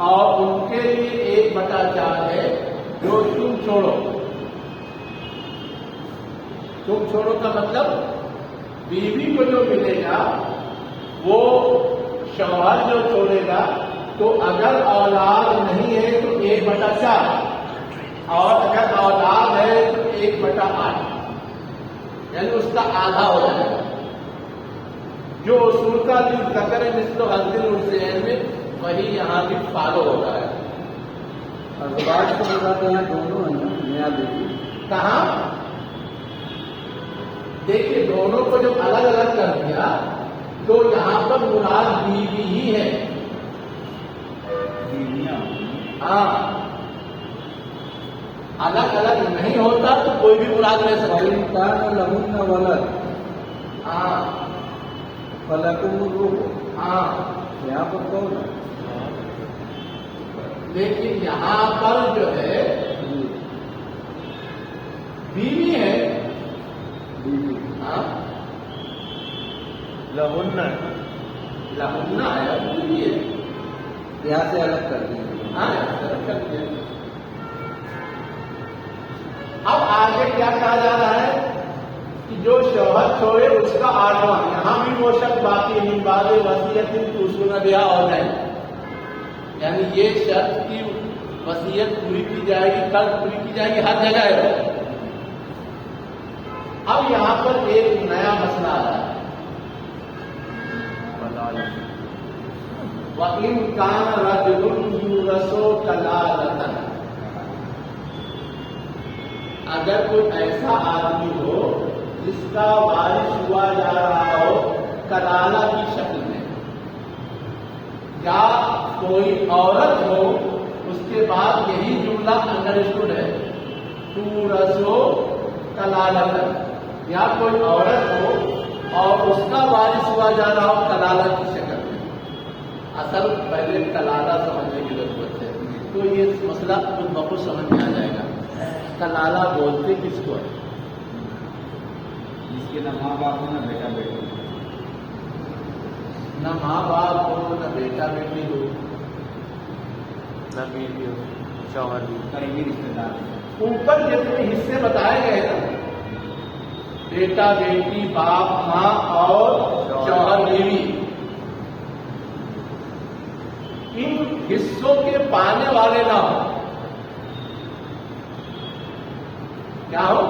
اور ان کے لیے 1/4 ہے جو تم چھوڑو۔ تم چھوڑو کا مطلب بیوی کو جو ملے گا وہ شوہر جو چھوڑے گا، تو اگر اولاد نہیں ہے تو 1/4، اور اگر اولاد ہے تو 1/8، یعنی اس کا آدھا ہو جائے گا۔ جو اصول کا جو ذکر ہے مثل حظ الانثیین میں، وہی یہاں بھی فالو ہوتا ہے۔ ازواج کو بتاتے ہیں دونوں ہیں نا، میاں بیوی۔ کہاں دیکھیے، دونوں کو جب الگ الگ کر دیا تو یہاں پر مراد بیوی ہی ہے۔ ہاں، الگ الگ نہیں ہوتا تو کوئی بھی مراد لے سکتے۔ فَإِن كَانَ لَهُنَّ وَلَدٌ ہاں فَلَكُمُ الرُّبُعُ، ہاں، یہاں پر کون ہے؟ لیکن یہاں پر جو ہے بیوی ہے۔ بیوی ہاں، لہن لہنا ہے، بیوی ہے۔ یہاں سے الگ کر دیں گے۔ ہاں، کر دیا۔ اب آگے کیا کہا جا رہا ہے کہ جو شوہر چھوڑے اس کا 8واں، یہاں بھی وہ شرط باقی من بعد وصیت توصون بہا أو دین، یعنی یہ شرط کی وصیت پوری کی جائے گی، قرض پوری کی جائے گی، ہر جگہ ہے۔ اب یہاں پر ایک نیا مسئلہ آ رہا ہے، وَإِن كَانَ رَجُلٌ يُورَثُ كَلَالَةً، اگر کوئی ایسا آدمی ہو جس کا وارث ہوا جا رہا ہو کلالہ کی شکل میں، یا کوئی عورت ہو، اس کے بعد یہی جملہ انڈرسٹوڈ ہے، تورثو کلالۃ، یا کوئی عورت ہو اور اس کا وارث ہوا جا رہا ہو کلالہ کی شکل میں۔ اصل پہلے کلالہ سمجھنے کی ضرورت ہے، تو یہ مسئلہ خود بخود سمجھ میں آ جائے گا۔ کلالہ بولتے کس کو ہے؟ جس کے نہ ماں باپ ہو نہ بیٹا بیٹی، نہ ماں باپ ہو، نہ بیٹا بیٹی ہو، نہ بیوی ہو، شوہر بھی۔ قریبی رشتے دار۔ اوپر جتنے حصے بتائے گئے نا، بیٹا بیٹی، باپ ماں اور شوہر بیوی، ان حصوں کے پانے والے نہ ہو، کیا ہو؟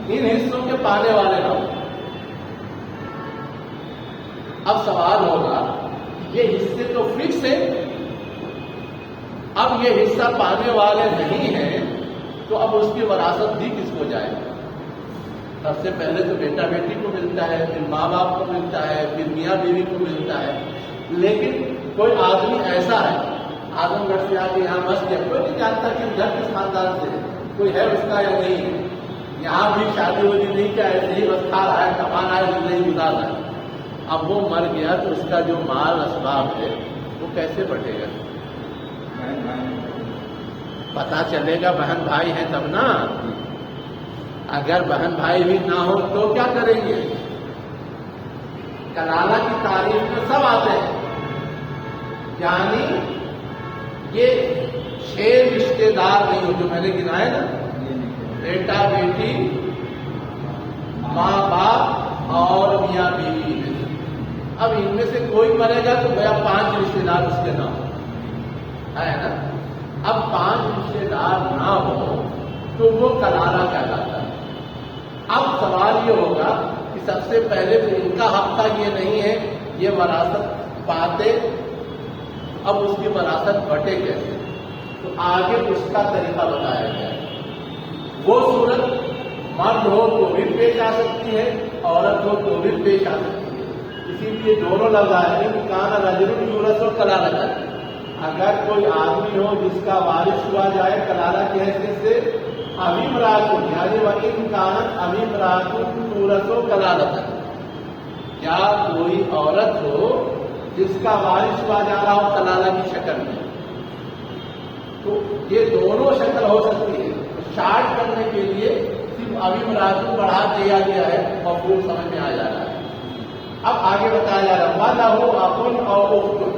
ان حصوں کے پانے والے نہ ہو۔ اب سوال ہوگا یہ حصے تو فکس ہیں. اب یہ حصہ پانے والے نہیں ہیں تو اب اس کی وراثت دی کس کو جائے؟ سب سے پہلے تو بیٹا بیٹی کو ملتا ہے، پھر ماں باپ کو ملتا ہے، پھر میاں بیوی کو ملتا ہے. لیکن کوئی آدمی ایسا ہے اعظم گڑھ سے آ کے یہاں بس گیا، کوئی نہیں جانتا کہ گھر کس خاندان سے ہے، کوئی ہے اس کا یا نہیں ہے. یہاں بھی شادی وادی نہیں کیا، ایسے ہی بس کھا رہا ہے، کمانا ہے، زندگی گزار رہا ہے. اب وہ مر گیا تو اس کا جو مال اسباب ہے وہ کیسے بٹے گا؟ پتا چلے گا بہن بھائی ہیں تب نا. اگر بہن بھائی بھی نہ ہو تو کیا کریں گے؟ کلالہ کی تعریف میں سب آتے ہیں، یعنی یہ 6 رشتے دار نہیں ہو جو میں نے گنائے نا، بیٹا بیٹی، ماں باپ اور میاں بیوی ہے. اب ان میں سے کوئی مرے گا تو گیا 5 رشتے دار اس کے نام ہے نا. اب 5 رشتے دار نہ ہو تو وہ کلالہ کہلاتا ہے. اب سوال یہ ہوگا کہ سب سے پہلے تو ان کا حق تھا، یہ نہیں ہے، یہ وراثت پاتے، اب اس کی وراثت بٹے کیسے؟ تو آگے اس کا طریقہ بتایا گیا ہے. وہ صورت مرد ہو تو بھی پیش آ سکتی ہے، عورت ہو تو بھی پیش آ سکتی ہے. اسی لیے دونوں لفظ آئے ہیں کہ کان رجل یورث و کلالہ. اگر کوئی آدمی ہو جس کا وارث ہوا جائے کلالہ کی حیثیت سے، امیم راتن یعنی وَإِنْ كَانَتْ امیم راتن یورث و کلالہ، کیا کوئی عورت ہو جس کا وارث ہوا جا رہا ہو کلالہ کی شکل میں، تو یہ دونوں شکل ہو سکتی ہے. شارٹ کرنے کے لیے صرف امیم راتن بڑھا دیا گیا ہے، مفہوم سمجھ میں آ جا رہا ہے. اب آگے بتایا جا رہا ہے وَلَهُ أَخٌ أَوْ أُخْتٌ.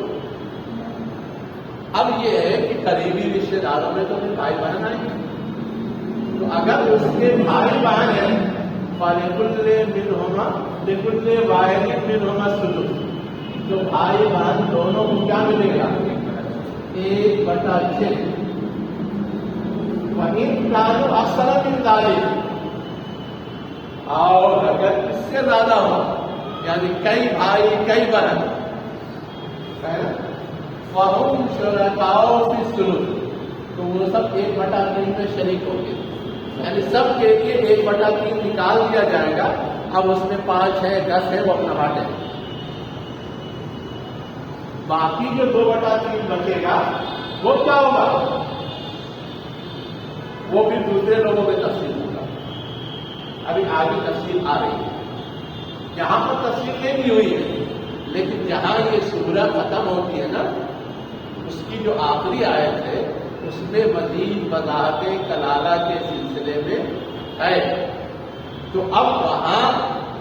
اب یہ ہے کہ قریبی رشتے داروں میں تو بھائی بہن آئیں گے، تو اگر اس کے بھائی بہن ہیں فَلِكُلِّ مِنْهُمَا لِكُلِّ وَاحِدٍ مِنْهُمَا السُّدُسُ، تو بھائی بہن دونوں کو کیا ملے گا؟ 1/6. وَإِنْ كَانُوا أَكْثَرَ مِنْ ذَلِكَ، اور اگر اس سے زیادہ ہو یعنی کئی بھائی کئی بہن، فَهُمْ شُرَكَاءُ فِي الثُّلُثِ، تو وہ سب 1/3 میں شریک ہوں گے. یعنی سب کے لیے 1/3 نکال دیا جائے گا. اب اس میں 5 ہے 10 ہے وہ اپنا بانٹے، باقی جو 2/3 بچے گا وہ کیا ہوگا؟ وہ بھی دوسرے لوگوں میں تفصیل ہوگا. ابھی آگے تفصیل آ رہی ہے، یہاں پر تفصیل نہیں بھی ہوئی ہے، لیکن جہاں یہ سورہ ختم ہوتی ہے نا، اس کی جو آخری آیت ہے اس میں مزید وضاحتیں کلالہ کے سلسلے میں ہے. تو اب وہاں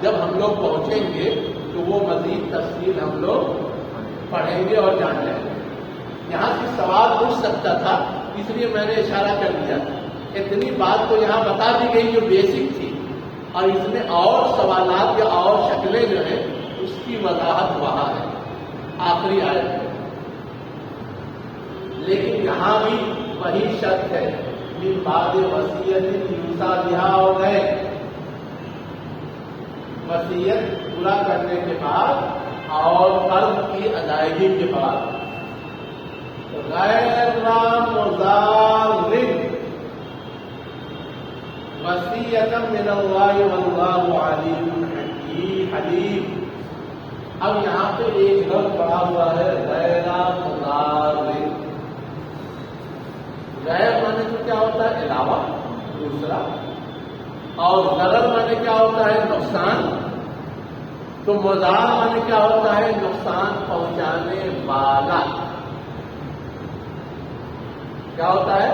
جب ہم لوگ پہنچیں گے تو وہ مزید تفصیل ہم لوگ پڑھیں گے اور جان لیں گے. یہاں سے سوال پوچھ سکتا تھا، اس لیے میں نے اشارہ کر دیا. اتنی بات تو یہاں بتا دی گئی جو بیسک تھی، اور اس میں اور سوالات یا اور شکلیں جو ہیں اس کی وضاحت وہاں ہے آخری آیت میں. لیکن یہاں بھی وہی شرط ہے کہ بعد وصیت یوصی بہا اور گئے، وصیت پورا کرنے کے بعد اور قرض کی ادائیگی کے بعد غیر مضار وصیۃ من اللہ واللہ علیم حلیم. اب یہاں پہ ایک لفظ پڑا ہوا ہے غیر مضار. غیر معنی تو کیا ہوتا ہے؟ علاوہ، دوسرا. اور ضرر معنی کیا ہوتا ہے؟ نقصان. تو مضار معنی کیا ہوتا ہے؟ نقصان پہنچانے والا. کیا ہوتا ہے؟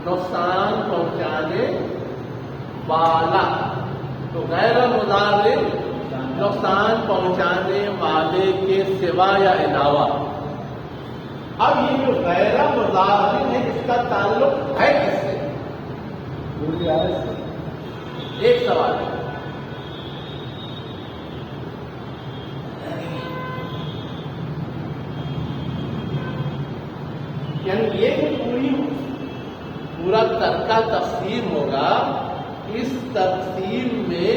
نقصان پہنچانے والا. تو غیر مضار نقصان پہنچانے والے کے سوا یا علاوہ. اب یہ جو غیر مضار ہے اس کا تعلق ہے کس سے؟ پوری آیت سے. ایک سوال ہے، یعنی یہ پورا ترکہ تقسیم ہوگا، اس تقسیم میں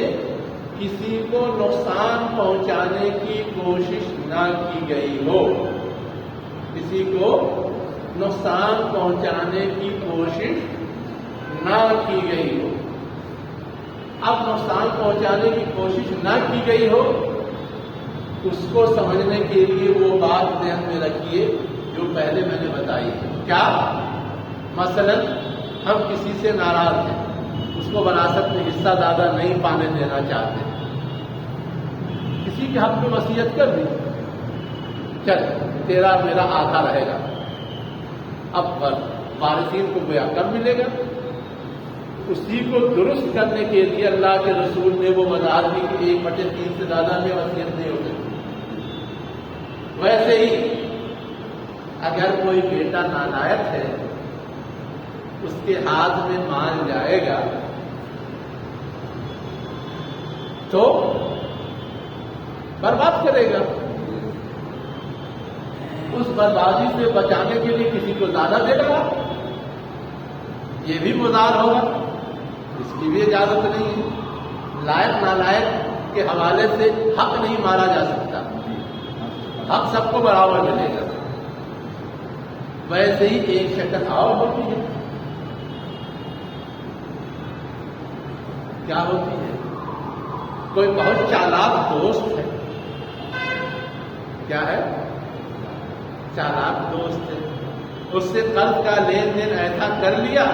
کسی کو نقصان پہنچانے کی کوشش نہ کی گئی ہو، کسی کو نقصان پہنچانے کی کوشش نہ کی گئی ہو۔ اب نقصان پہنچانے کی کوشش نہ کی گئی ہو، اس کو سمجھنے کے لیے وہ بات ذہن میں رکھیے جو پہلے میں نے بتائی ہے۔ کیا؟ مثلا ہم کسی سے ناراض ہیں، اس کو وراثت میں حصہ زیادہ نہیں پانے دینا چاہتے، کسی کے حق میں وصیت کر دی، چل تیرا میرا آدھا رہے گا، اب وارثین کو گویا کم ملے گا۔ اسی کو درست کرنے کے لیے اللہ کے رسول نے وہ وضاحت دی کہ 1/3 سے زیادہ میں وصیت نہیں ہو سکتی۔ ویسے ہی اگر کوئی بیٹا نالائق ہے، اس کے ہاتھ میں مال جائے گا تو برباد کرے گا، اس بربادی سے بچانے کے لیے کسی کو زیادہ دے گا، یہ بھی مضار ہوگا، اس کی بھی اجازت نہیں ہے۔ لائق نالائق کے حوالے سے حق نہیں مارا جا سکتا، حق سب کو برابر ملے گا۔ ویسے ہی ایک شکل اور ہوتی ہے، کیا ہوتی ہے؟ کوئی بہت چالاک دوست ہے، کیا ہے؟ چالاک دوست ہے، اس سے قرض کا لین دین ایسا کر لیا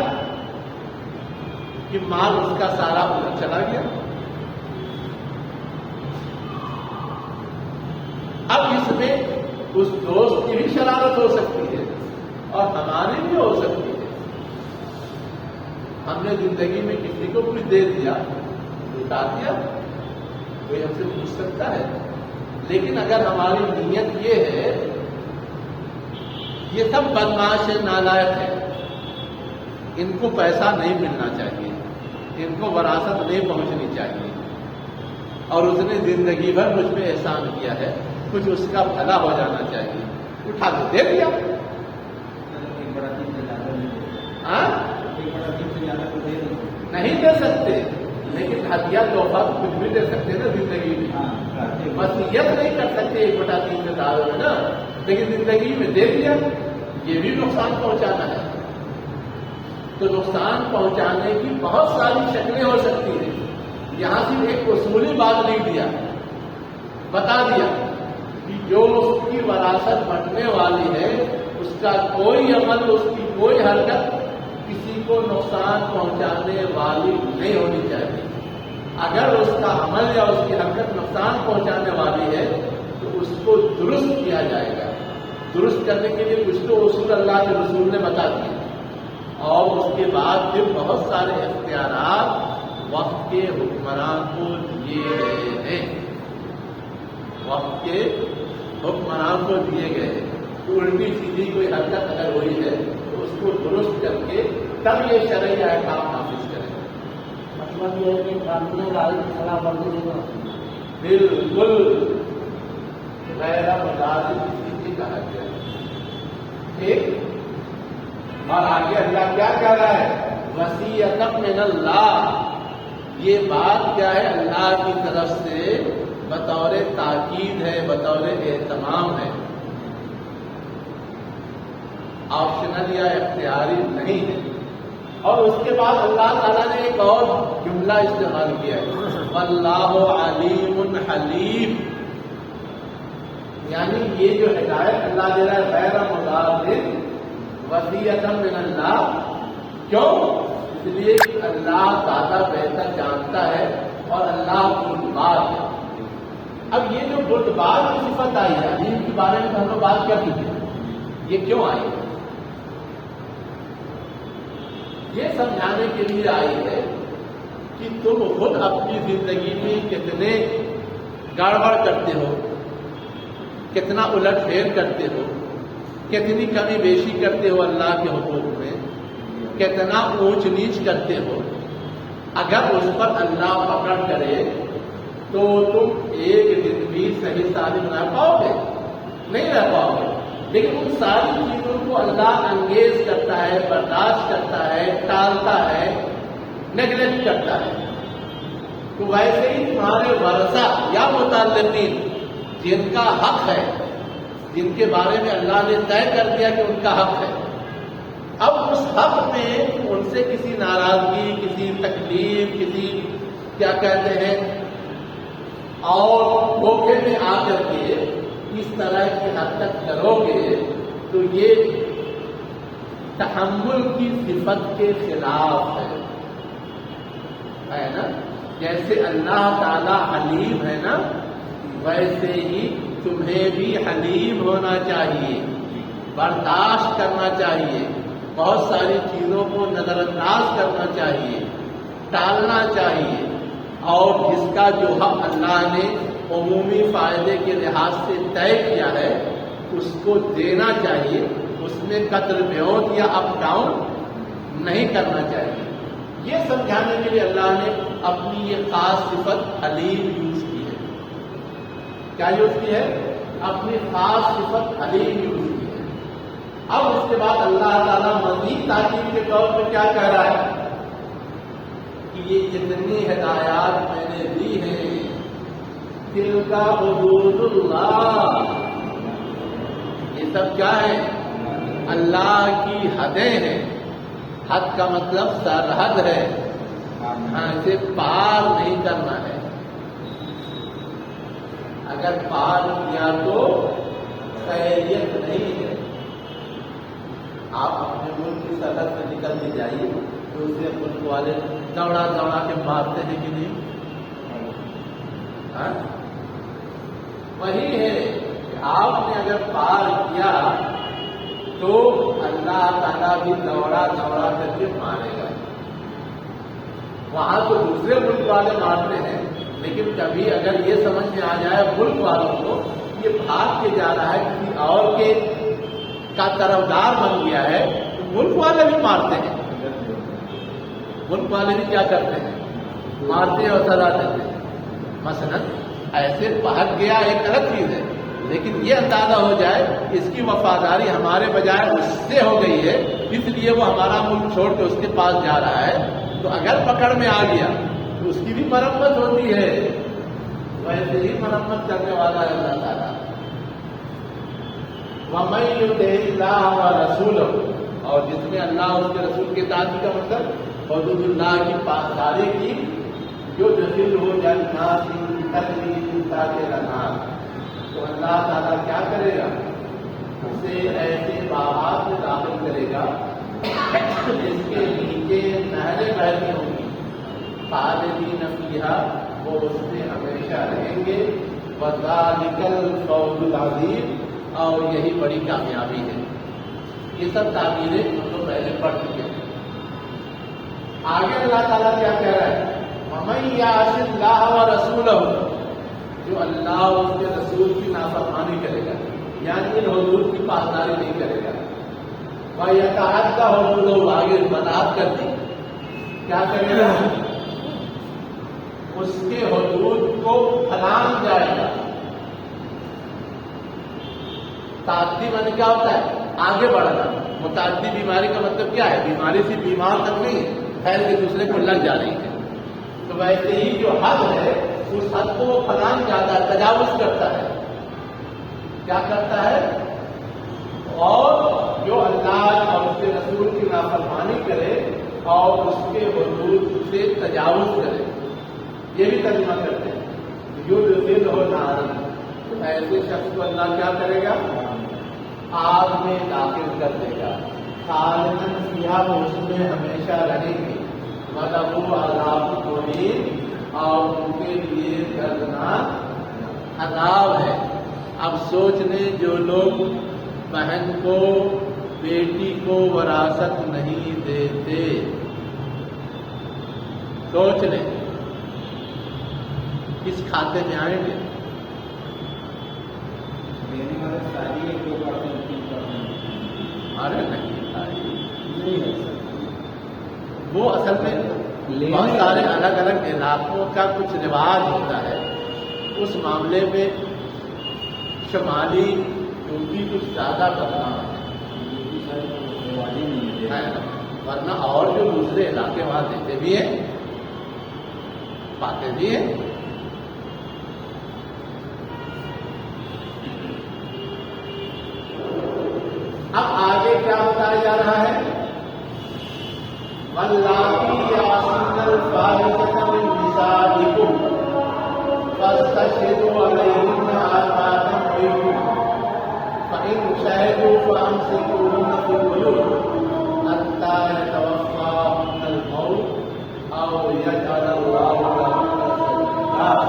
کہ مال اس کا سارا ادھر چلا گیا۔ اب اس میں اس دوست کی بھی شرارت ہو سکتی ہے اور ہماری بھی ہو سکتی ہے۔ ہم نے زندگی میں کسی کو کچھ دے دیا، لوٹا دیا، کوئی ہم سے پوچھ سکتا ہے، لیکن اگر ہماری نیت یہ ہے، یہ سب بدمعاش ہے، نالائق ہے، ان کو پیسہ نہیں ملنا چاہیے، ان کو وراثت نہیں پہنچنی چاہیے، اور اس نے زندگی بھر مجھ پہ احسان کیا ہے، کچھ اس کا بھلا ہو جانا چاہیے، اٹھا کے دے دیا۔ نہیں دے سکتے، لیکن ہدیہ تحفہ کچھ بھی دے سکتے نا زندگی میں، وصیت نہیں کر سکتے 1/3 سے زیادہ میں نا، لیکن زندگی میں دے دیا، یہ بھی نقصان پہنچانا ہے۔ تو نقصان پہنچانے کی بہت ساری شکلیں ہو سکتی ہیں، یہاں صرف ایک اصولی بات نہیں دیا، بتا دیا کہ جو اس کی وراثت بٹنے والی ہے، اس کا کوئی عمل، اس کی کوئی حرکت کسی کو نقصان پہنچانے والی نہیں ہونی چاہیے۔ اگر اس کا عمل یا اس کی حرکت نقصان پہنچانے والی ہے تو اس کو درست کیا جائے گا۔ درست کرنے کے لیے کچھ تو اصول اللہ کے رسول نے بتا دیے، اور اس کے بعد پھر بہت سارے اختیارات وقت کے حکمران کو دیے گئے ہیں، وقت کے حکمران کو دیے گئے ہیں۔ الٹی سیدھی کوئی حرکت اگر ہوئی ہے تو اس کو درست کر کے تب یہ شرعی احکام نافذ کریں۔ مطلب یہ ہے کہ قانون راضی کی خلاف ورزی نہیں ہوتی، بالکل غیر متعدد کسی کی کہا گیا ہے۔ ٹھیک، اور آگے اللہ کیا کہہ رہا ہے؟ وصیۃ من اللہ، یہ بات کیا ہے؟ اللہ کی طرف سے بطور تاکید ہے، بطور اہتمام ہے، آپشنل یا اختیاری نہیں ہے۔ اور اس کے بعد اللہ تعالیٰ نے ایک اور جملہ استعمال کیا ہے، واللہ علیم حلیم، یعنی یہ جو ہدایت اللہ دے رہا ہے غیر مضاد وصیۃ من اللہ، کیوں؟ اس لیے کہ اللہ زیادہ بہتر جانتا ہے اور اللہ بردبار ہے۔ اب یہ جو بردبار کی صفت آئی ہے، علیم کے بارے میں ہم لوگ بات کر چکے ہیں، یہ کیوں آئی ہے؟ یہ سمجھانے کے لیے آئی ہے کہ تم خود اپنی زندگی میں کتنے گڑبڑ کرتے ہو، کتنا الٹ پھیر کرتے ہو، کتنی کمی بیشی کرتے ہو اللہ کے حقوق میں، کتنا اونچ نیچ کرتے ہو۔ اگر اس پر اللہ پکڑ کرے تو تم ایک دن بھی صحیح سالم رہ پاؤ گے؟ نہیں رہ پاؤ گے۔ لیکن ان ساری چیزوں کو اللہ انگیز کرتا ہے، برداشت کرتا ہے، ٹالتا ہے، نیگلیکٹ کرتا ہے۔ تو ویسے ہی تمہارے ورثہ یا متعلقین جن کا حق ہے، جن کے بارے میں اللہ نے طے کر دیا کہ ان کا حق ہے، اب اس حق میں ان سے کسی ناراضگی، کسی تکلیف، کسی کیا کہتے ہیں اور دھوکے میں آ کر کے اس طرح کی حرکت کرو گے تو یہ تحمل کی صفت کے خلاف ہے نا. جیسے اللہ تعالی حلیم ہے نا، ویسے ہی تمہیں بھی حلیم ہونا چاہیے، برداشت کرنا چاہیے، بہت ساری چیزوں کو نظر انداز کرنا چاہیے، ٹالنا چاہیے، اور جس کا جو حق اللہ نے عمومی فائدے کے لحاظ سے طے کیا ہے اس کو دینا چاہیے، اس میں قدر بیعت یا اپ ڈاؤن نہیں کرنا چاہیے. یہ سمجھانے کے لیے اللہ نے اپنی یہ خاص صفت حلیم یوز کی ہے. کیا یوز کی ہے؟ اپنی خاص صفت حلیم یوز کی ہے. اب اس کے بعد اللہ تعالیٰ مزید تاکید کے طور پہ کیا کہہ رہا ہے کہ یہ جتنی ہدایات میں نے دی ہیں تلک حدود اللہ، یہ سب کیا ہے؟ اللہ کی حدیں ہیں. حد کا مطلب سرحد ہے، اسے پار نہیں کرنا ہے. اگر پار کیا تو خیریت نہیں ہے. آپ اپنے ملک کی سرحد سے نکل کے جائیے تو اسے ملک والے دوڑا دوڑا کے مارتے ہیں کہ نہیں؟ وہی ہے کہ آپ نے اگر پار کیا تو اللہ تعالیٰ بھی دوڑا دوڑا کر کے مارے گا. وہاں تو دوسرے ملک والے مارتے ہیں، لیکن کبھی اگر یہ سمجھ میں آ جائے ملک والوں کو یہ بھاگ کے جا رہا ہے کسی اور کے کا طرفدار بن گیا ہے تو ملک والے بھی مارتے ہیں. ملک والے بھی کیا کرتے ہیں؟ مارتے ہیں اور سزا دیتے ہیں. مثلا ایسے بھاگ گیا ایک الگ چیز ہے، لیکن یہ اندازہ ہو جائے کہ اس کی وفاداری ہمارے بجائے اس سے ہو گئی ہے، اس لیے وہ ہمارا ملک چھوڑ کے اس کے پاس جا رہا ہے، تو اگر پکڑ میں آ گیا تو اس کی بھی مرمت ہوتی ہے. ویسے ہی مرمت کرنے والا ہے اللہ تعالیٰ. وَمَن يُطِعِ اللَّهَ وَرَسُولَهُ، اور جس نے اللہ اور اس کے رسول کے اطاعت کا مطلب حدود اللہ کی پاسداری کی، جو دخل ہو جنات تجری من تحتہا الانہار، تو اللہ تعالیٰ کیا کرے گا؟ اسے ایسے باغات میں داخل کرے گا جس کے نیچے نہریں بہتی ہوں گی. خالدین فیہا، وہ اس میں ہمیشہ رہیں گے. وذالک الفوز العظیم، اور یہی بڑی کامیابی ہے. یہ سب تعبیریں ہم لوگ پہلے پڑھ چکے ہیں. آگے اللہ تعالیٰ کیا کہہ رہا ہے؟ وَمَن یعص اللَّهَ وَرَسُولَهُ، جو اللہ اور اس کے رسول کی نافرمانی کرے گا، یعنی حدود کی پاسداری نہیں کرے گا. وَيَتَعَدَّ حُدُودَهُ، آگے وضاحت کر دی کیا کرے گا؟ اس کے حدود کو پھلانگ جائے گا. تعدی معنی کیا ہوتا ہے؟ آگے بڑھنا. متعدی بیماری کا مطلب کیا ہے؟ بیماری سے بیمار تک نہیں ہے، پھیل کے دوسرے کو لگ جا رہی ہے. تو ویسے ہی جو حد ہے اس حد کو وہ پھلانگ جاتا ہے، تجاوز کرتا ہے. کیا کرتا ہے؟ اور جو اللہ اور اس کے رسول کی نافرمانی کرے اور اس کے حدود سے تجاوز کرے، یہ بھی ترجمہ کرتے ہیں. یدخلہ نارا، تو ایسے شخص کو اللہ کیا کرے گا؟ آگ میں داخل کر دے گا. خالدین فیہا، وہ اس میں ہمیشہ رہیں گے. وَلَهُ عَذَابٌ مُّہِینٌ، اور ان کے لیے دردناک عذاب ہے. اب سوچ لیں جو لوگ بہن کو، بیٹی کو وراثت نہیں دیتے، سوچ لیں کس کھاتے میں آئیں گے؟ دینے والے ساری 2%، 3%. ارے نہیں، وہ اصل میں بہت سارے الگ الگ علاقوں کا کچھ رواج ہوتا ہے. اس معاملے میں شمالی یوپی کچھ زیادہ بدنام ہے، ورنہ اور جو دوسرے علاقے وہاں دیتے بھی ہیں، پاتے بھی ہیں. جا رہا ہے واللاتی یأتین الفاحشۃ من نسائکم فاستشهدوا علیہن اربعۃ منکم فإن شهدوا فأمسكوهن في البيوت حتى يتوفاهن الموت أو يجعل الله لهن سبيلا.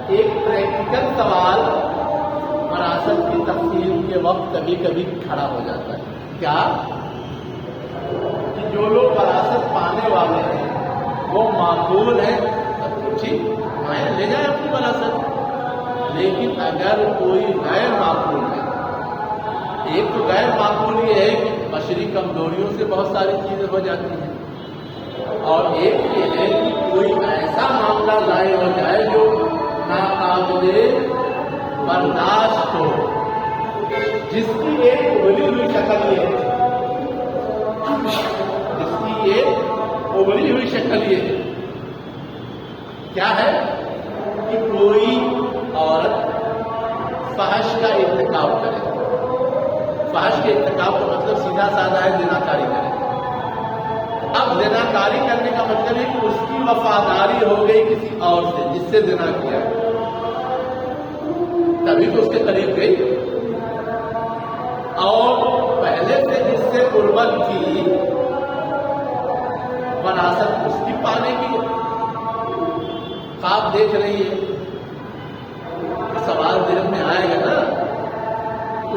ایک پریکٹیکل سوال وراثت کی تقسیم کے وقت کبھی کبھی کھڑا ہو جاتا ہے. کیا کہ جو لوگ وراثت پانے والے ہیں وہ معقول ہیں، ٹھیک لے جائیں اپنی وراثت، لیکن اگر کوئی غیر معقول ہے، ایک تو غیر معقول یہ ہے کہ بشری کمزوریوں سے بہت ساری چیزیں ہو جاتی ہیں، اور ایک یہ ہے کہ کوئی ایسا معاملہ ظاہر ہو جائے جو ناقابل برداشت ہو، جس کی ایک ابھری ہوئی شکل یہ ہے، جس کی ایک ابھری ہوئی شکل یہ ہے کیا ہے کہ کوئی عورت فحش کا ارتکاب کرے. فحش کے ارتکاب کا مطلب سیدھا سادہ ہے زناکاری کرے. اب زناکاری کرنے کا مطلب ہے کہ اس کی وفاداری ہو گئی کسی اور سے جس سے زنا کیا ہے، تبھی تو اس کے قریب گئی، اور پہلے سے جس سے قربت تھی وراثت اس کی پانے کی خواب دیکھ رہی ہے. سوال ذہن میں آئے گا نا،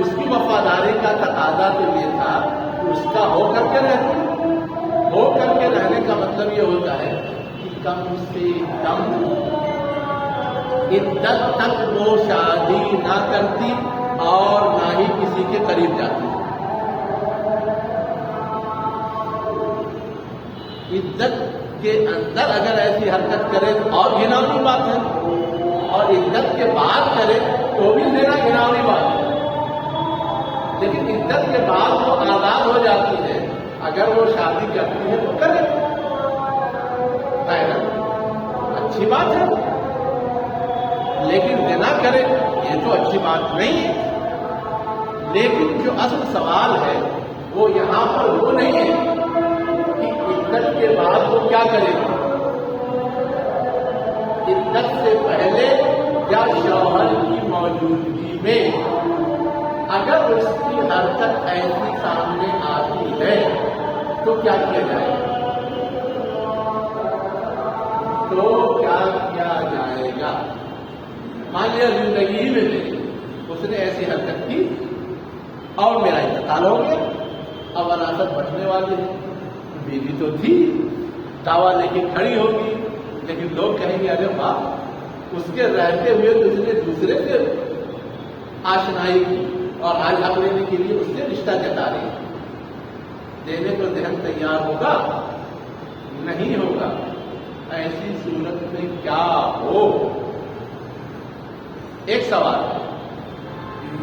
اس کی وفاداری کا تقاضا تو یہ تھا اس کا ہو کر کے رہنے کا مطلب یہ ہوتا ہے کہ کم سے کم عدت تک وہ شادی نہ کرتی اور نہ ہی کسی کے قریب جاتی. عدت کے اندر اگر ایسی حرکت کرے تو اور گھناؤنی بات ہے، اور عدت کے بعد کرے تو بھی دینا گھناؤنی بات ہے. لیکن عدت کے بعد وہ آزاد ہو جاتی ہے، اگر وہ شادی کرتی ہے تو کرے، اچھی بات ہے. لیکن زنا کرے یہ تو اچھی بات نہیں ہے. لیکن جو اصل سوال ہے وہ یہاں پر وہ نہیں ہے کہ عدت کے بعد وہ کیا کرے گا، عدت سے پہلے یا شوہر کی موجودگی میں اگر اس کی حرکت ایسی سامنے آتی ہے تو کیا کیا جائے گا، تو کیا کیا جائے گا. مان لیا زندگی میں اس نے ایسی حرکت کی اور میرا انتقال ہو گیا، اب وراثت بچنے والی ہے، بیوی تو تھی دعویٰ لے کے کھڑی ہوگی، لیکن لوگ کہیں گے ارے ماں اس کے رہتے ہوئے تو اس نے دوسرے سے آشنائی کی اور آج حق لینے کے لیے اس نے رشتہ جتا رہی ہے. دینے کو ذہن تیار ہوگا نہیں ہوگا. ایسی صورت میں کیا ہو ایک سوال ہے،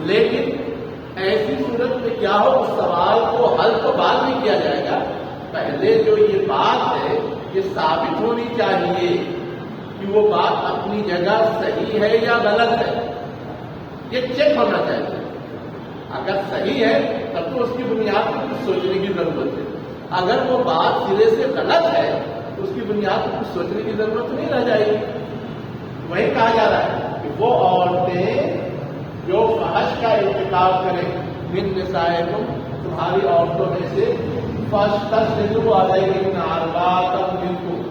لیکن ایسی صورت میں کیا ہو اس سوال کو حل تو بعد میں کیا جائے گا. پہلے جو یہ بات ہے یہ ثابت ہونی چاہیے کہ وہ بات اپنی جگہ صحیح ہے یا غلط ہے، یہ چیک ہونا چاہیے. اگر صحیح ہے تب تو اس کی بنیاد پر کچھ سوچنے کی ضرورت ہے، اگر وہ بات سرے سے غلط ہے تو اس کی بنیاد پر کچھ سوچنے کی ضرورت نہیں رہ جائے گی. وہی کہا جا رہا ہے کہ وہ عورتیں جو فحش کا ارتکاب کریں من نسائکم تمہاری عورتوں میں سے فاستشہدوا علیہن اربعۃ منکم،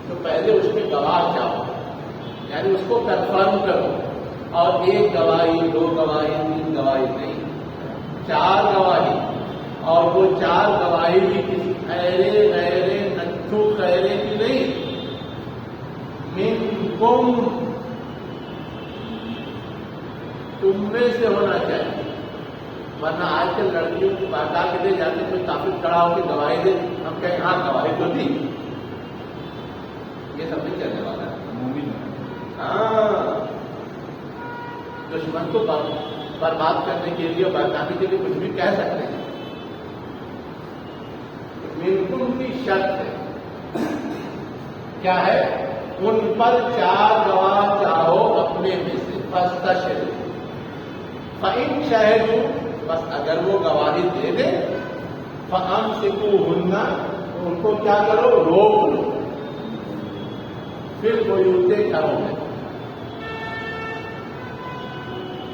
تو پہلے اس میں گواہ چاہو، یعنی اس کو کنفرم کرو، اور ایک گواہی دو گواہی تین گواہی نہیں، 4 گواہی، اور وہ 4 گواہی بھی کسی خیرے غیرے نٹھو خیرے کی نہیں، منکم تم میں سے ہونا چاہیے. ورنہ آج کل لڑکیوں کو بتا کے دے جاتے کوئی کافی کھڑا ہو کے گواہی دے، ہم کہیں ہاں گواہی تو دی، یہ سب نہیں چلنے والا ہے. ہاں دشمن کو برباد کرنے کے لیے بہتانے کے لیے کچھ بھی کہہ سکتے ہیں. منکم کی شرط ہے کیا ہے، ان پر 4 گواہ چاہو اپنے میں سے، فاستشهدوا فإن شهدوا، بس اگر وہ گواہی دے دیں، فأمسكوهن، تو ان کو کیا کرو؟ روک لو، پھر بیوت گھروں میں۔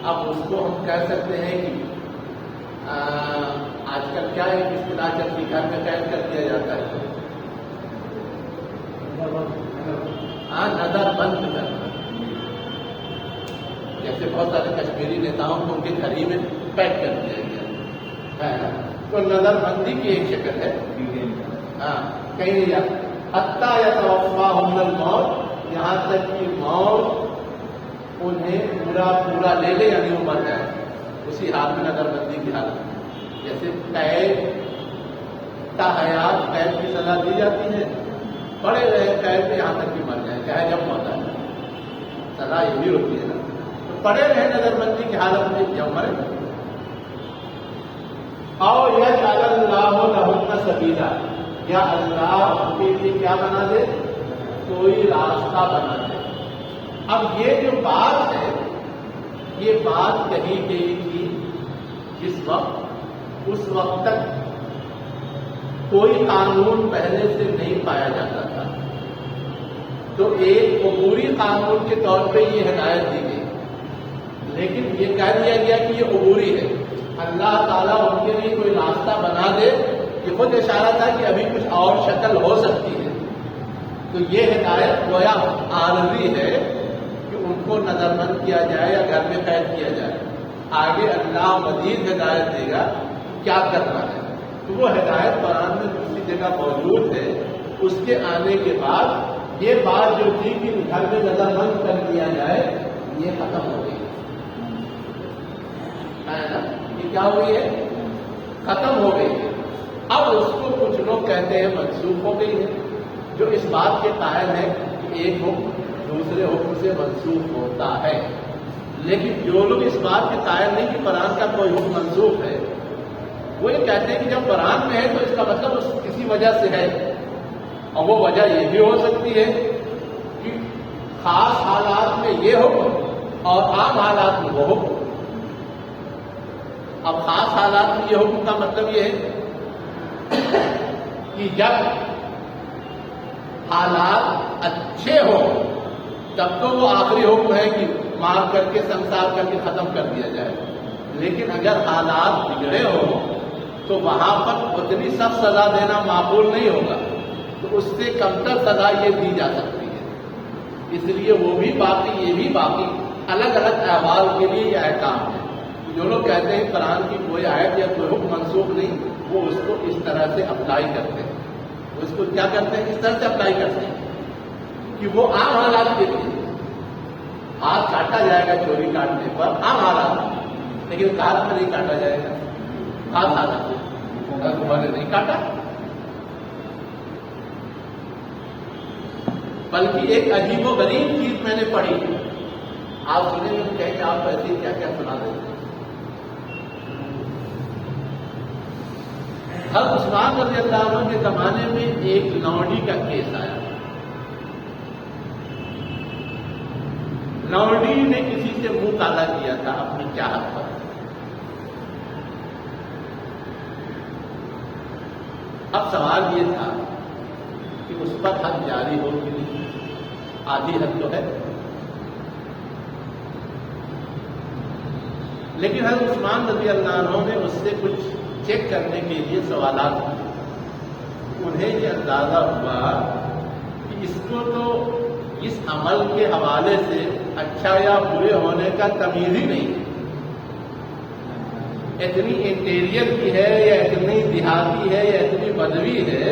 اب اس کو ہم کہہ سکتے ہیں کہ آج کل کیا ہے کہ اصطلاح چلتی، گھر میں قید کر دیا جاتا ہے، نظر بند کرنا۔ جیسے بہت سارے کشمیری نیتاؤں کو ان کے گھر ہی میں قید کر دیا گیا ہے، تو نظر بندی کی ایک شکل ہے۔ کہیں حتیٰ یتوفاہم الموت، یہاں تک کہ موت انہیں پورا لے لے، یعنی وہ مر جائے، اسی حال میں نظر بندی کی حالت میں۔ جیسے قید تا حیات قید کی سزا دی جاتی ہے، پڑے رہے قید میں یہاں تک کہ مر جائے، چاہے جب موت آئے، سزا یہ بھی ہوتی ہے نا، تو پڑے رہے نظر بندی کی حالت میں جب مرے۔ اور یجعل اللہ لہن سبیلا، یا اللہ ان کے لیے کیا بنا دے؟ کوئی راستہ بنا دے۔ اب یہ جو بات ہے، یہ بات کہی گئی تھی جس وقت، اس وقت تک کوئی قانون پہلے سے نہیں پایا جاتا تھا، تو ایک عبوری قانون کے طور پہ یہ ہدایت دی گئی، لیکن یہ کہہ دیا گیا کہ یہ عبوری ہے، اللہ تعالیٰ ان کے لیے کوئی راستہ بنا دے۔ یہ خود اشارہ تھا کہ ابھی کچھ اور شکل ہو سکتی ہے، تو یہ ہدایت گویا عارضی ہے کہ ان کو نظر بند کیا جائے یا گھر میں قید کیا جائے، آگے اللہ مزید ہدایت دے گا کیا کرنا ہے۔ تو وہ ہدایت قرآن میں دوسری جگہ موجود ہے، اس کے آنے کے بعد یہ بات جو تھی کہ گھر میں نظر بند کر دیا جائے، یہ ختم ہو گئی ہے نا، یہ کیا ہو گئی ہے؟ ختم ہو گئی ہے۔ اب اس کو کچھ لوگ کہتے ہیں منسوخ ہو گئی ہے، جو اس بات کے قائل ہے کہ ایک حکم دوسرے حکم سے منسوخ ہوتا ہے، لیکن جو لوگ اس بات کے قائل نہیں کہ قرآن کا کوئی حکم منسوخ ہے، وہ یہ کہتے ہیں کہ جب قرآن میں ہے تو اس کا مطلب اس کسی وجہ سے ہے، اور وہ وجہ یہ بھی ہو سکتی ہے کہ خاص حالات میں یہ حکم اور عام حالات میں وہ حکم۔ اب خاص حالات میں یہ حکم کا مطلب یہ ہے کہ جب حالات اچھے ہوں تب تو وہ آخری حکم ہے کہ مار کر کے سنسار کر کے ختم کر دیا جائے، لیکن اگر حالات بگڑے ہوں تو وہاں پر اتنی سخت سزا دینا معقول نہیں ہوگا، تو اس سے کمتر سزا یہ دی جا سکتی ہے۔ اس لیے وہ بھی باقی، یہ بھی باقی، الگ الگ احوال کے لیے یہ احکام ہے۔ جو لوگ کہتے ہیں قرآن کی کوئی آیت یا کوئی حکم منسوخ نہیں، وہ اس کو اس طرح سے اپلائی کرتے ہیں، وہ اس کو کیا کرتے ہیں؟ اس طرح سے اپلائی کرتے ہیں کہ وہ عام حالات کے لیے ہاتھ کاٹا جائے گا چوری کاٹنے پر، عام حالات، لیکن کار میں نہیں کاٹا جائے گا، خاص حالات نے نہیں کاٹا۔ بلکہ ایک عجیب و غریب چیز میں نے پڑھی، آپ سنیں گے کہیں کہ آپ ایسے کیا کیا سنا دیتے ہیں۔ حضرت عثمان رضی اللہ عنہ کے زمانے میں ایک لونڈی کا کیس آیا۔ لونڈی نے کسی سے منہ کالا کیا تھا اپنی چاہت پر، اب سوال یہ تھا کہ اس پر حد جاری ہو کہ نہیں، آدھی حد تو ہے، لیکن حضرت عثمان رضی اللہ عنہ نے اس سے کچھ چیک کرنے کے لیے سوالات کیے۔ انہیں یہ اندازہ ہوا کہ اس کو تو اس عمل کے حوالے سے اچھا یا برے ہونے کا تمیز ہی نہیں ہے، اتنی انٹیریئر کی ہے یا اتنی دیہاتی ہے یا اتنی بدوی ہے،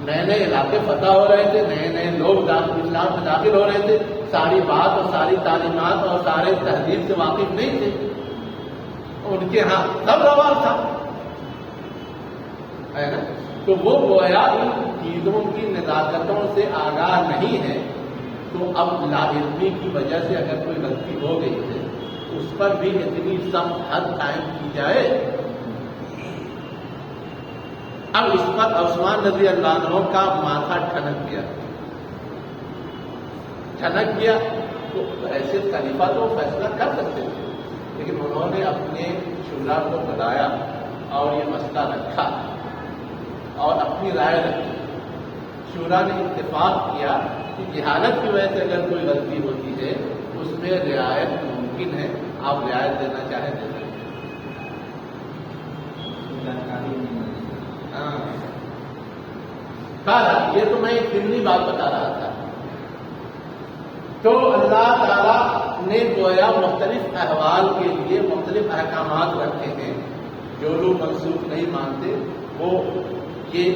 نئے نئے علاقے فتح ہو رہے تھے، نئے نئے لوگ اسلام میں داخل ہو رہے تھے، ساری بات اور ساری تعلیمات اور سارے تہذیب سے واقف نہیں تھے، ان کے ہاں سب رواج تھا ہے نا، تو وہ گویا ان چیزوں کی نزاکتوں سے آگاہ نہیں ہے، تو اب لاعلمی کی وجہ سے اگر کوئی غلطی ہو گئی ہے اس پر بھی اتنی سخت حد قائم کی جائے۔ اب اس پر عثمان رضی اللہ عنہ کا ماتھا ٹھنک گیا، تو حیثیت خلیفہ تو فیصلہ کر سکتے تھے، لیکن انہوں نے اپنے شورا کو بلایا اور یہ مسئلہ رکھا اور اپنی رائے رکھی. شورا نے اتفاق کیا کہ جہالت کی وجہ سے اگر کوئی غلطی ہوتی ہے اس میں رعایت ممکن ہے، آپ رعایت دینا چاہیں دے سکتے ہیں. جانکاری نہیں ہے. ہاں، یہ تو میں ایک علمی بات بتا رہا تھا. تو اللہ تعالیٰ نے گویا مختلف احوال کے لیے مختلف احکامات رکھے ہیں. جو لوگ منسوخ نہیں مانتے وہ یہ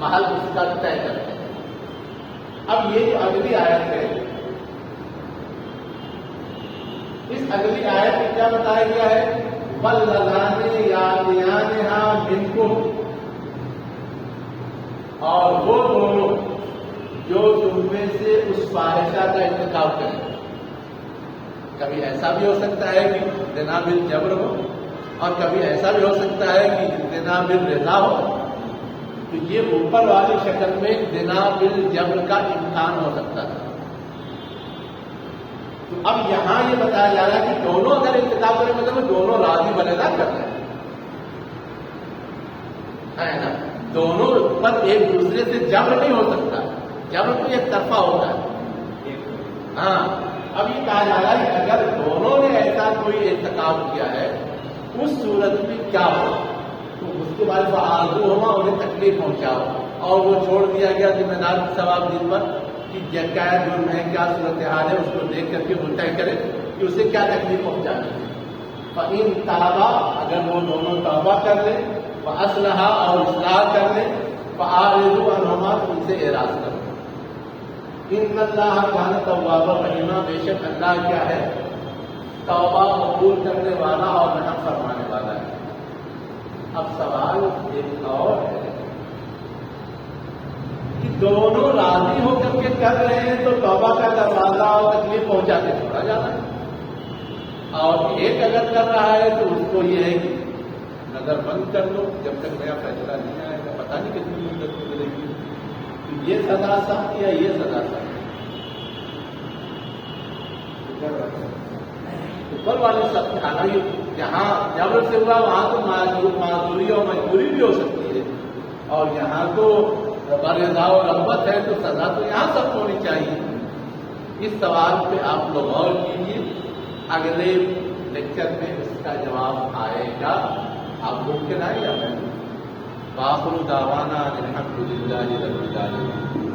محل اس کا طے کرتے ہیں. اب یہ جو اگلی آیت ہے، اس اگلی آیت میں کیا بتایا گیا ہے؟ وَاللَّذَانِ يَأْتِيَانِهَا مِنكُمْ، اور وہ دونوں جو تم میں سے اس فاحشہ کا ارتکاب کریں. کبھی ایسا بھی ہو سکتا ہے کہ زنا بالجبر ہو، اور کبھی ایسا بھی ہو سکتا ہے کہ زنا بالرضا ہو. تو یہ اوپر والی شکل میں زنا بالجبر کا امکان ہو سکتا تھا. تو اب یہاں یہ بتایا جا رہا ہے کہ دونوں اگر ارتکاب کریں مطلب دونوں راضی بلدا کر رہے ہیں نا. دونوں پر ایک دوسرے سے جبر نہیں ہو سکتا، جبر تو ایک طرفہ ہوتا ہے. ہاں، اب یہ کہا جا رہا ہے کہ اگر دونوں نے ایسا کوئی ارتکاب کیا ہے اس صورت میں کیا ہو، تو اس کے بعد وہ آرزو ہوا انہیں تکلیف پہنچاؤ اور وہ چھوڑ دیا گیا ذمہ دار ثواب دن پر کہ کیا جرم ہے، کیا صورتحال ہے، اس کو دیکھ کر کے وہ طے کرے کہ اسے کیا تکلیف پہنچانی ہے. فَإِن تَابَا، اگر وہ دونوں توبہ کر لیں، وَأَصْلَحَا، اور اصلاح کر لیں، فَأَعْرِضُوا عَنْهُمَا، تو ان سے اعراض کرو. إِنَّ اللَّهَ كَانَ تَوَّابًا رَحِيمًا، بے شک اللہ کیا ہے؟ توبہ قبول کرنے والا اور رحم فرمانے والا ہے. اب سوال ایک اور ہے کہ دونوں راضی ہو کر کے کر رہے ہیں تو توبہ کا دروازہ اور تکلیف پہنچاتے چھوڑا جانا ہے، اور ایک اگر کر رہا ہے تو اس کو یہ ہے کہ نظر بند کر لو جب تک نیا فیصلہ نہیں آئے گا، پتہ نہیں کتنی مدت ملے گی. تو یہ سزا سخت یا یہ سزا سخت؟ اوپر والے سخت. حالانکہ جہاں جبر سے ہوا وہاں تو معذوری اور مجبوری بھی ہو سکتی ہے، اور یہاں تو برضا و رغبت ہے، تو سزا تو یہاں سخت ہونی چاہیے. اس سوال پہ آپ لوگ غور کیجیے، اگلے لیکچر میں اس کا جواب آئے گا. آپ لوگ کے نہ یا میں. وآخر دعوانا الحمد للہ رب العالمین.